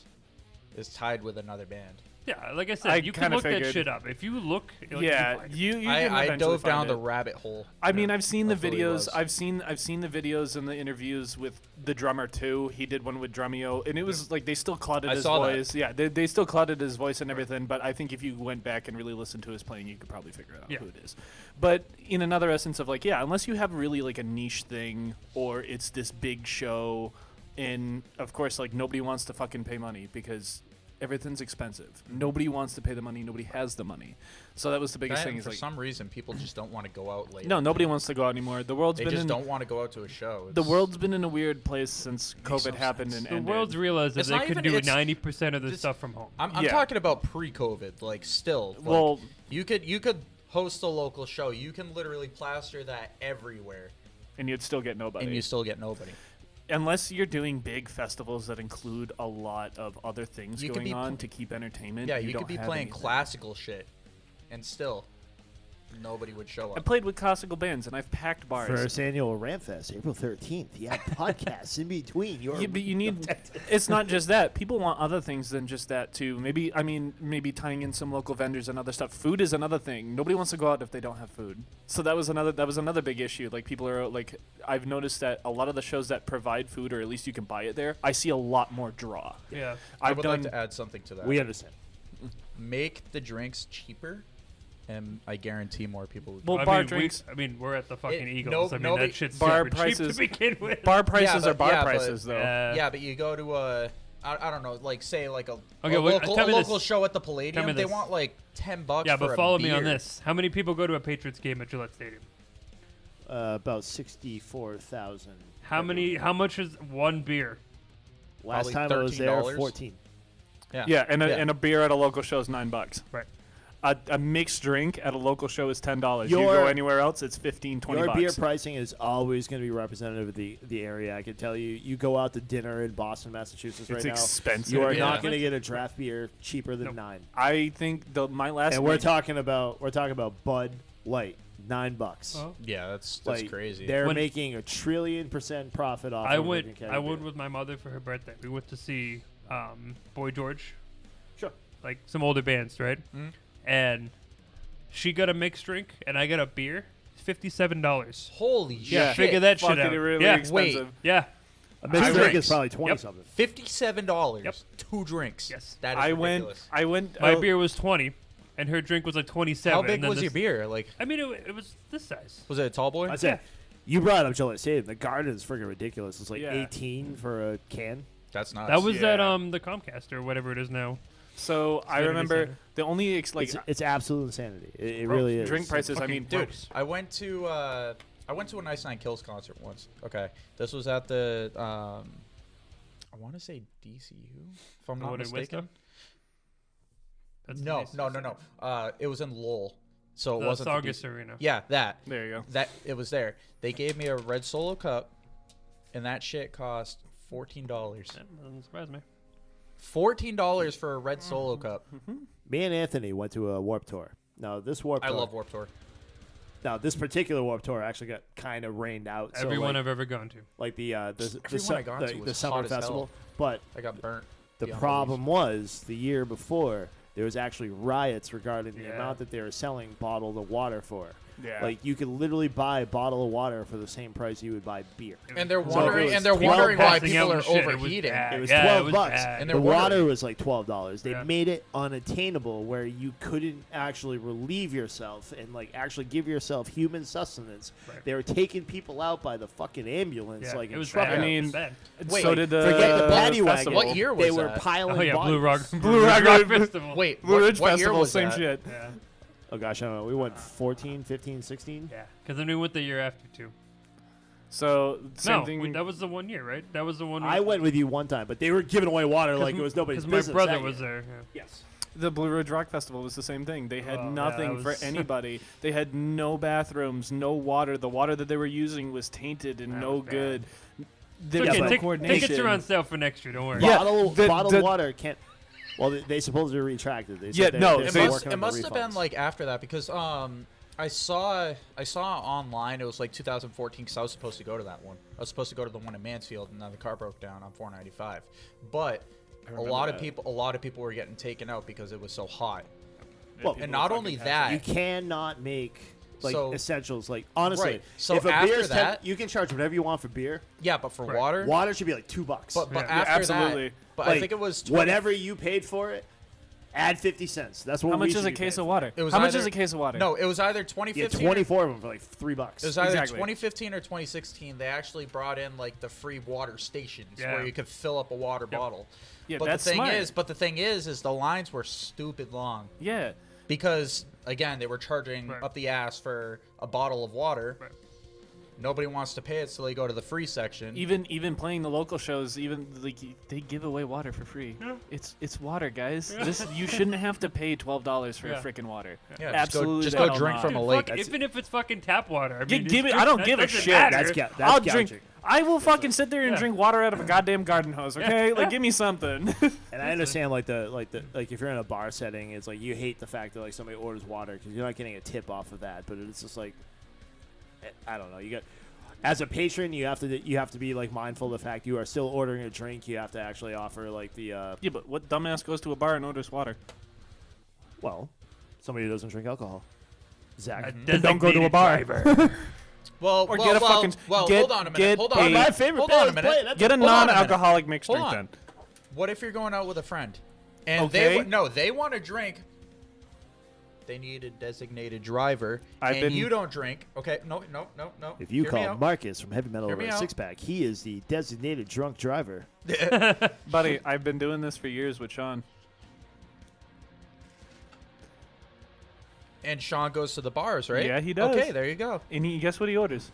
is tied with another band. Yeah, like I said, I you can kinda look that figured. shit up. If you look, like, Yeah, you can find it. you can I eventually dove find down it. the rabbit hole. I mean, I've seen the That's what he videos. was. I've seen the videos and the interviews with the drummer too. He did one with Drumeo, and it was like they still clouded I his saw that. voice. Yeah, they still clouded his voice and everything. But I think if you went back and really listened to his playing, you could probably figure out Yeah. who it is. But in another essence of like, yeah, unless you have really like a niche thing or it's this big show, and of course like nobody wants to fucking pay money because everything's expensive. Nobody wants to pay the money. Nobody has the money. So that was the biggest thing. And Is for like, some reason, people just don't want to go out late. no, nobody wants to go out anymore. The world's They been just in, don't want to go out to a show. the It's- world's been in a weird place since COVID no happened sense. and The ended. world's realized that It's they not could even- do it's 90% of their just- stuff from home. I'm Yeah. talking about pre-COVID. Like still. Like, Well- you could host a local show. You can literally plaster that everywhere, and you'd still get nobody. and you still get nobody. Unless you're doing big festivals that include a lot of other things You could going be on pl- to keep entertainment. Yeah, you don't could be have playing anything. classical shit, and still nobody would show I up. played with classical bands and I've packed bars. First Annual RAMMPFEST, April 13th. You have podcasts in between. But you need. It's not just that. People want other things than just that too. Maybe tying in some local vendors and other stuff. Food is another thing. Nobody wants to go out if they don't have food. So that was another big issue. Like people are like, I've noticed that a lot of the shows that provide food, or at least you can buy it there, I see a lot more draw. Yeah. I I've would done. like to add something to that. We understand. Make the drinks cheaper, and I guarantee more people would. Well, I bar mean, drinks. we're at the fucking It- Eagles. no- I mean, nobody- that shit's bar super cheap prices- to begin with. Bar prices but- are bar yeah, but- prices though. Yeah, but you go to I don't know, like say like a Okay, local, tell me this. local show at the Palladium. me They this. want like $10. Yeah, for but a follow me on beer. this. How many people go to a Patriots game at Gillette Stadium? About 64,000. How much is one beer? Last Probably time I was there, $13. 14. Yeah, and Yeah. and a beer at a local show is $9. Right. A mixed drink at a local show is $10. You Your- go anywhere else, it's 15, 20 Your bucks. beer pricing is always going to be representative of the area. I can tell you. You go out to dinner in Boston, Massachusetts right It's now. expensive. You are Yeah. not going to get a draft beer cheaper than Nope. $9. I think my last. And we're week- talking about Bud Light, $9. Oh. Yeah, that's Like, crazy. They're When- making 1,000,000,000% profit off. I of went. drinking I canned went beer. with my mother for her birthday. We went to see Boy George, Sure. like some older bands, right? Mhm. And she got a mixed drink, and I got a beer. $57. Holy Yeah, shit! figure that shit fucking out. really Yeah. expensive. Yeah. A mixed I drink drinks. is probably 20 Yep. something. $57. Yep. 2 drinks. Yes. That is I ridiculous. went. My oh, beer was 20, and her drink was like 27. How big and then was your this- beer? Like, I mean, it was this size. was it a tall boy? I said, you brought up Gillette Stadium. The garden is freaking ridiculous. It's like Yeah. 18 for a can. That's nuts. That was at Yeah. the Comcast or whatever it is now. So I Kennedy remember Center. the only It's absolute insanity. It really is. drink prices. I fucking mean, Dude, gross. I went to a Nice Nine Kills concert once. Okay, this was at the I want to say DCU, if I'm The not one in mistaken. Wisdom? That's the No, nice- no. It was in Lowell, so it The wasn't the Saugus DC. Arena. Yeah, that there you go. it was there. They gave me a red Solo cup, and that shit cost $14. Yeah, doesn't surprise me. $14 for a red Solo cup. Me and Anthony went to a Warp Tour. Now this Warp I Tour. love Warped Tour. Now this particular Warp Tour actually got kind of rained out. So Everyone like, I've ever gone to. like the Everyone I gone to the was summer hot as hell. festival. But I got burnt. the beyond problem was the year before there was actually riots regarding the Yeah. amount that they were selling bottled water for. Yeah. Like you could literally buy a bottle of water for the same price you would buy beer. And they're So wondering, it was and they're 12 wondering why Passing people out are shit, it was overheating. bad. It was Yeah, 12 it was bucks. bad. And The they're water wondering. was like $12. They Yeah. made it unattainable where you couldn't actually relieve yourself and like actually give yourself human sustenance. Right. They were taking people out by the fucking ambulance, Yeah, like it in was truck bad. I It mean, was bad. Wait, so did the forget the paddy festival. wagon. What year They was were that? piling Oh yeah, bodies. Blue Rock Rock Festival. Wait, Blue Ridge what year Festival, was same that? shit. Yeah, Oh gosh, I don't know. We went 14, 15, 16. yeah. Because then we went the year after too. So same No, thing. that was the 1 year, right? That was the one. I went with you one time, but they were giving away water like it was nobody's Because business. my brother that was year. there. Yeah. Yes. The Blue Ridge Rock Festival was the same thing. They had Oh, yeah, nothing that for was- anybody. They had no bathrooms, no water. The water that they were using was tainted and That no was bad. good. There It's was okay, no take- coordination. tickets are on sale for next year. Don't worry. Yeah, Bottled the- water can't. Well, they supposedly retracted. They said Yeah, they- no, they're It still they- working must, on the have been refunds. like after that because I saw online it was like 2014 because I was supposed to go to that one. I was supposed to go to the one in Mansfield and then the car broke down on 495. But a lot of people were getting taken out because it was so hot. Well, And not only that, you cannot make like So- essentials. Like honestly, Right. So if a after beer's that- you can charge whatever you want for beer. yeah, but for Right. water, Water should be like $2. but Yeah. after absolutely. that, but Like, I think it was 20 whatever you paid for it. Add 50 cents. That's what How we much is should a be case paying of for. water? It was How much either- is a case of water? No, it was either Yeah, 2015. 24 of them for like $3. It was either Exactly. 2015 or 2016. They actually brought in like the free water stations Yeah. where you could fill up a water bottle. Yeah, but that's the thing smart. the thing is the lines were stupid long Yeah. because again they were charging Right. up the ass for a bottle of water. Right. Nobody wants to pay it, so they go to the free section. Even playing the local shows, even like they give away water for free. Yeah. It's water, guys. This you shouldn't have to pay $12 for Yeah. freaking water. Yeah, Absolutely, just the go hell drink not. from a Dude, lake. fuck, even if it's fucking tap water. I Gi- mean, give it's it- I don't that give a doesn't shit. matter. That's I'll gouging. drink. I will fucking sit there and Yeah. drink water out of a goddamn garden hose. Okay, like give me something. And I understand like if you're in a bar setting, it's like you hate the fact that like somebody orders water because you're not getting a tip off of that. But it's just like I don't know. You got as a patron, you have to be like mindful of the fact you are still ordering a drink. You have to actually offer like the Yeah, but what dumbass goes to a bar and orders water? well, somebody who doesn't drink alcohol. Zach. A Don't go to a designated bar. driver. well, or well, get a well, fucking- well, get- hold on a minute. get Hold on a a- minute. My favorite Hold band on a is minute. playing. That's Get a Hold on a minute. non-alcoholic mixed Hold drink on. then. What if you're going out with a friend and Okay. they want to drink? They need a designated driver, I've and been- you don't drink. Okay, no. If you Hear me call out. Marcus from Heavy Metal Hear over me a out. six pack, he is the designated drunk driver. Buddy, I've been doing this for years with Sean. And Sean goes to the bars, right? Yeah, he does. Okay, there you go. And guess what he orders?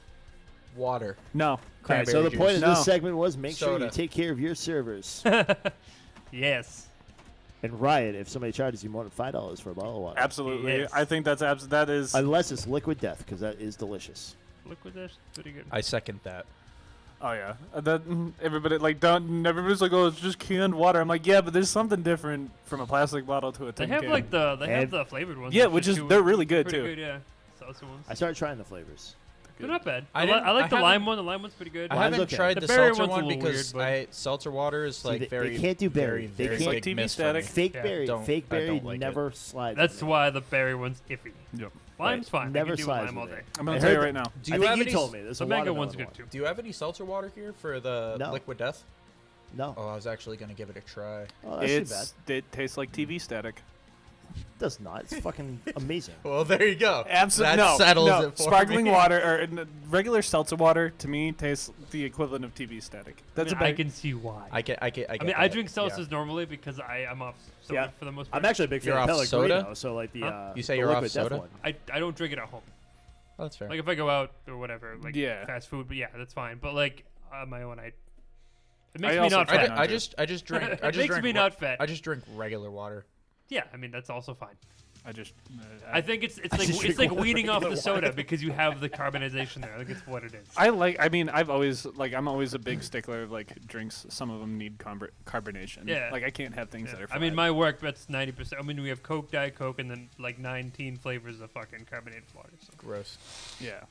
Water. No. All right, Cranberry so the juice. point of No. this segment was make sure Soda. you take care of your servers. Yes. And riot if somebody charges you more than $5 for a bottle of water. Absolutely. Yes. I think that is Unless it's liquid death, because that is delicious. Liquid Dash, pretty good. I second that. Oh yeah. Everybody's like, oh, it's just canned water. I'm like, yeah, but there's something different from a plastic bottle to a They tin have can. like the And- have the flavored ones. Yeah, and which shit, is too. they're really good Pretty too. good, yeah. Salsa ones. I started trying the flavors. They're not bad. I I didn't- like I the haven't- lime one. The lime one's pretty good. I Lime's haven't okay. tried The the, berry seltzer one's a one little because weird, seltzer water is like they very. can't do berry. Very, They very can't- like big TV miss for static. me. Fake Yeah. berry, Don't- fake I berry don't like it. never slides. That's with me. why the berry one's iffy. Yep. Lime's fine. Never I can do slides lime all with day. me. I'm I gonna tell you heard right now. Do I you think have you any? told me. There's The a mango watermelon one's good one. too. Do you have any seltzer water here for the No. Liquid Death? No. Oh, I was actually gonna give it a try. Oh, that's too bad. It tastes like TV static. It does not. It's fucking amazing. Well, there you go. Absolutely. That No, settles no. it for Sparkling me. water or regular seltzer water to me tastes the equivalent of TV static. That's I can see why. I get. I mean, I that, drink yeah. seltzers normally because I'm off soda Yeah. for the most part. I'm actually a big fan You're of off Pellegrino, soda? so like the Huh? You say the you're off liquid death soda? one. I don't drink it at home. Oh, that's fair. Like if I go out or whatever, like Yeah. fast food, but yeah, that's fine. But like on my own, it I makes me also not try fat. not I to. just drink. I It just makes drink me not fat. I just drink regular water. Yeah, I mean that's also fine. I just. I think it's just like drink like water, weaning off the regular soda because you have the carbonization there. Like it's what it is. I mean, I'm always a big stickler of like drinks. Some of them need carbonation. Yeah. Like I can't have things Yeah. that are. I mean, flat. my work that's 90%. I mean, we have Coke, Diet Coke, and then like 19 flavors of fucking carbonated water. So. Gross. Yeah.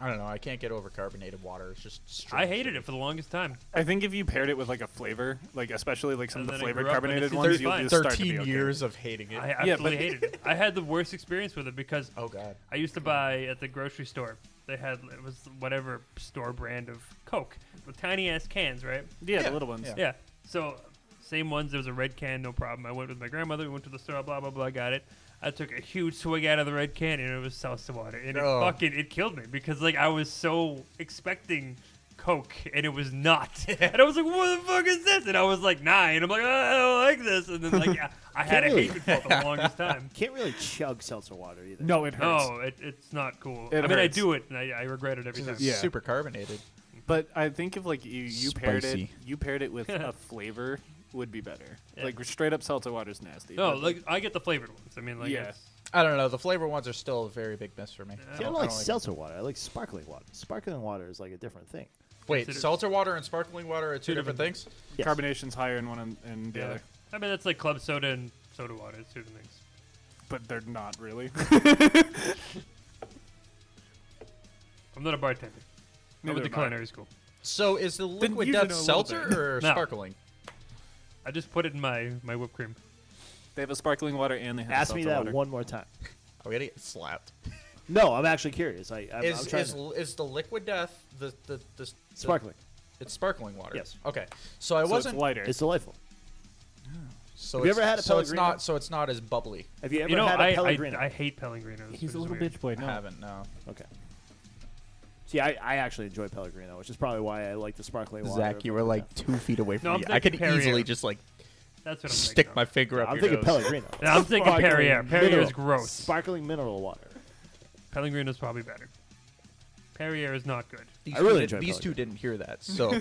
I don't know. I can't get over carbonated water. It's just I strange hated to it me. for the longest time. I think if you paired it with like a flavor, like especially like some And of the then I flavored grew up and carbonated it's ones, just you'll fine. just start to be 13 okay. years of hating it. I Yeah, absolutely but- hated it. I had the worst experience with it because Oh god. I used to buy at the grocery store. They had it was whatever store brand of Coke with tiny ass cans, right? Yeah, Yeah, the little ones. yeah. Yeah. So same ones. There was a red can, no problem. I went with my grandmother. We went to the store. Blah blah blah. Got it. I took a huge swig out of the red can, and it was salsa water, and Oh. it killed me because like I was so expecting Coke, and it was not. And I was like, "What the fuck is this?" And I was like 9. I'm like, "I don't like this." And then like I had a Really? hatred for it the longest time. Can't really chug seltzer water either. No, it hurts. No, it's not cool. It I mean, I hurts. do it, and I regret it every time. Yeah. Super carbonated. But I think if like you Spicy. paired it with a flavor would be better. Yeah. Like straight up seltzer water's nasty. No, but, like I get the flavored ones. I mean, like Yeah. it's- I don't know. The flavor ones are still a very big miss for me. Yeah. See, I don't I like don't like seltzer water. I like sparkling water. Sparkling water is like a different thing. Wait, Consider- seltzer water and sparkling water are two different things? Yes. carbonation's higher in one and the yeah. other, I mean, that's like club soda and soda water. It's two different things. but they're not really. I'm not a bartender. I Neither went to am I. culinary school. So is the liquid you death know a little seltzer bit. or No. sparkling? I just put it in my whipped cream. They have a sparkling water and they have Ask a me seltzer that water. one more time. Are we gonna get slapped? No, I'm actually curious. I'm Is trying is, to- is the liquid death the sparkling. It's sparkling water. Yes. Okay. So I So wasn't. it's lighter. It's delightful. So Have you it's- ever had a so it's Pellegrino? not. So it's not as bubbly. Have you ever You know, had a Pellegrino? I hate Pellegrinos. which He's is a little weird. bitch boy. I No. haven't. No. Okay. See, I actually enjoy Pellegrino, which is probably why I like the sparkling water. Zach, you were like 2 feet away from No, I'm me. I could thinking Perrier. easily just like That's what I'm stick thinking my of. finger up I'm your thinking nose. Pellegrino. Yeah, I'm thinking Sparkling Perrier. Perrier mineral- is gross. Sparkling mineral water. Pellegrino's probably better. Perrier is not good. These I really two enjoy These two Pellegrino. didn't hear that. So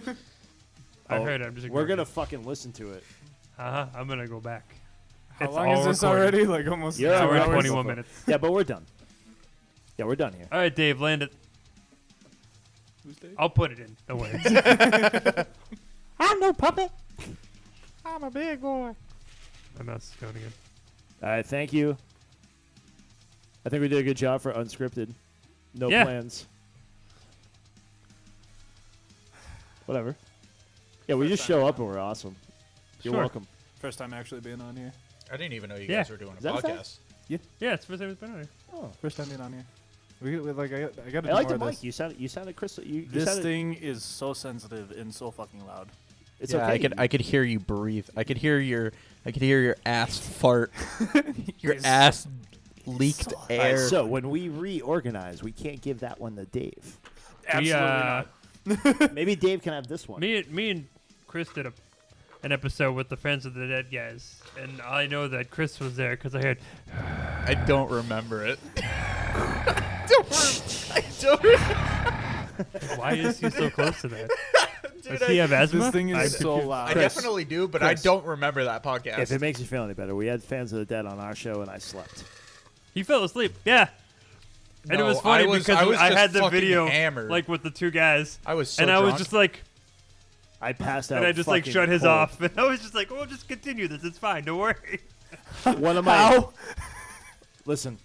I Oh, heard it. I'm just We're ignoring gonna it. fucking listen to it. I'm gonna go back. How It's long all is this recorded. already? Like almost. You're an Hour all and right. hour? 21 minutes. Yeah, but we're done. Yeah, we're done here. All right, Dave, land it. Who's Dave? I'll put it in. Don't worry. I'm no puppet. I'm a big boy. My mouse is going again. All right, thank you. I think we did a good job for unscripted. No Yeah. plans. Whatever. Yeah, we First just time show around. up and we're awesome. You're Sure. welcome. First time actually being on here. I didn't even know you Yeah. guys were doing a Is that a fact? podcast. Yeah, it's the first time it's been on here. Oh, First time being on here. We like I got to I do like more the of mic. this. You sounded crystal. You This sounded, thing is so sensitive and so fucking loud. It's yeah, okay. I could hear you breathe. I could hear your ass fart. Your Yes. ass leaked All right, air. so when we reorganize, we can't give that one to Dave. Absolutely not. Maybe Dave can have this one. Me and Chris did an episode with the Friends of the Dead guys, and I know that Chris was there because I heard. I don't remember it. I don't Why is he so close to that? Dude, Does he have asthma? This thing I'm is so confused. loud. I Chris. definitely do, but Chris. I don't remember that podcast. If it makes you feel any better, we had Fans of the Dead on our show, and I slept. He fell asleep. Yeah. And it No, was funny I was because I just had the fucking video hammered. like with the two guys, I was so and I was drunk. just like, I passed out. and I just like fucking shut his cold. off, and I was just like, "We'll just continue this. It's fine. Don't worry." One of my listen.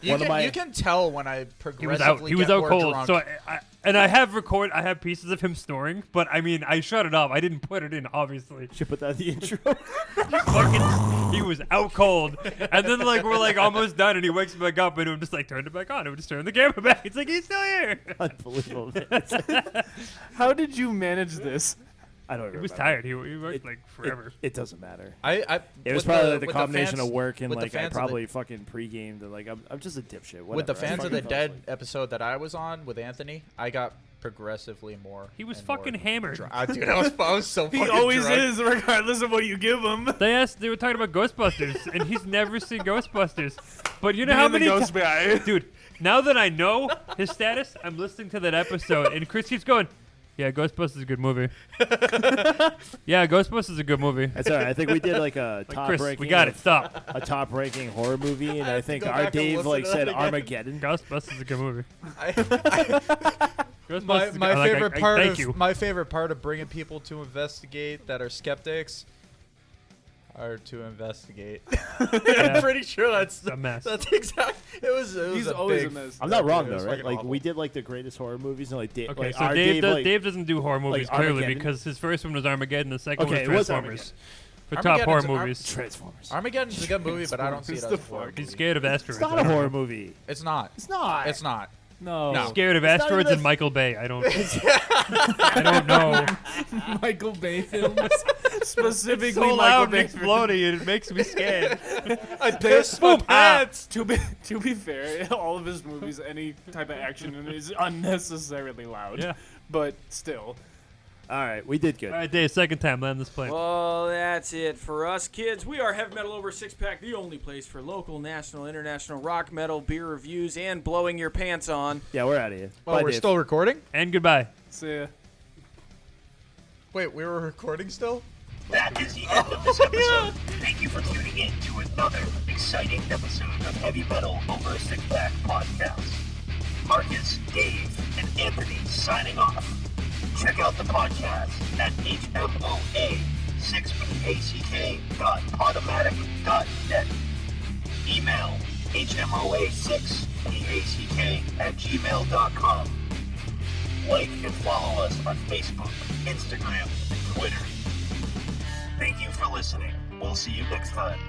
you, one of can, my- you can tell when I He progressively was out. He was get out more cold. drunk. So I have pieces of him snoring, but I mean I shut it off. I didn't put it in, obviously. Should put that in the intro. Fucking, he was out cold, and then like we're like almost done, and he wakes me back up, and I'm just like turned it back on. And we just turned the camera back. It's like he's still here. Unbelievable. How did you manage this? I don't. He was remember. tired. He worked like forever. It doesn't matter. I It was with probably like the with combination fans- of work and with the like I fans of the- probably fucking pre-gamed and like I'm just a dipshit. with the whatever. I Fans of the fucking fell Dead asleep. episode that I was on with Anthony, I got progressively more. He was and more fucking hammered. drunk. Dude, I was so fucking He always drunk. is, regardless of what you give him. They were talking about Ghostbusters, and he's never seen Ghostbusters. But you know how Being the many ghost guy. dude, now that I know his status, I'm listening to that episode, and Chris keeps going, yeah, Ghostbusters is a good movie. Yeah, Ghostbusters is a good movie. That's all right. I think we did like a Like, top Chris, ranking. we got it. of- Stop. A top ranking horror movie, and I have to think go our back and Dave listen like to said that again. Armageddon. Ghostbusters is a good movie. Ghostbusters My, is a my good- like, favorite I- part thank of you. my favorite part of bringing people to investigate that are skeptics. are to investigate. Yeah. I'm pretty sure that's a mess. That's exact. It was He's a always big, a mess. I'm not wrong It though, was right? fucking Like awful. we did like the greatest horror movies, and like, Okay, like so our Dave like, doesn't do horror movies like clearly Armageddon. because his first one was Armageddon, the second Okay, it was was Transformers. For top horror Armageddon's movies. Transformers. Armageddon's a good movie, but I don't see it as a horror He's movie. scared of asteroids. It's not I a don't horror know. movie. It's not. It's not. It's not. No. No. Scared of It's not asteroids even and a- Michael Bay. I don't. I don't know. Michael Bay films. Specifically So Michael loud Bay and exploding, it makes me scared. I pissed my pants. To be fair, all of his movies, any type of action in it is unnecessarily loud. Yeah. But still. All right, we did good. All right, Dave, second time, land this plane. Well, that's it for us, kids. We are Heavy Metal Over Six Pack, the only place for local, national, international rock, metal, beer reviews, and blowing your pants on. Yeah, we're out of here. Oh, Bye, we're Dave. still recording? And goodbye. See ya. Wait, we were recording still? That is the end of this episode. Thank you for tuning in to another exciting episode of Heavy Metal Over a Six Pack podcast. Markus, Dave, and Anthony signing off. Check out the podcast at hmoa6pack.podomatic.net. Email hmoa6pack@gmail.com. Like and follow us on Facebook, Instagram, and Twitter. Thank you for listening. We'll see you next time.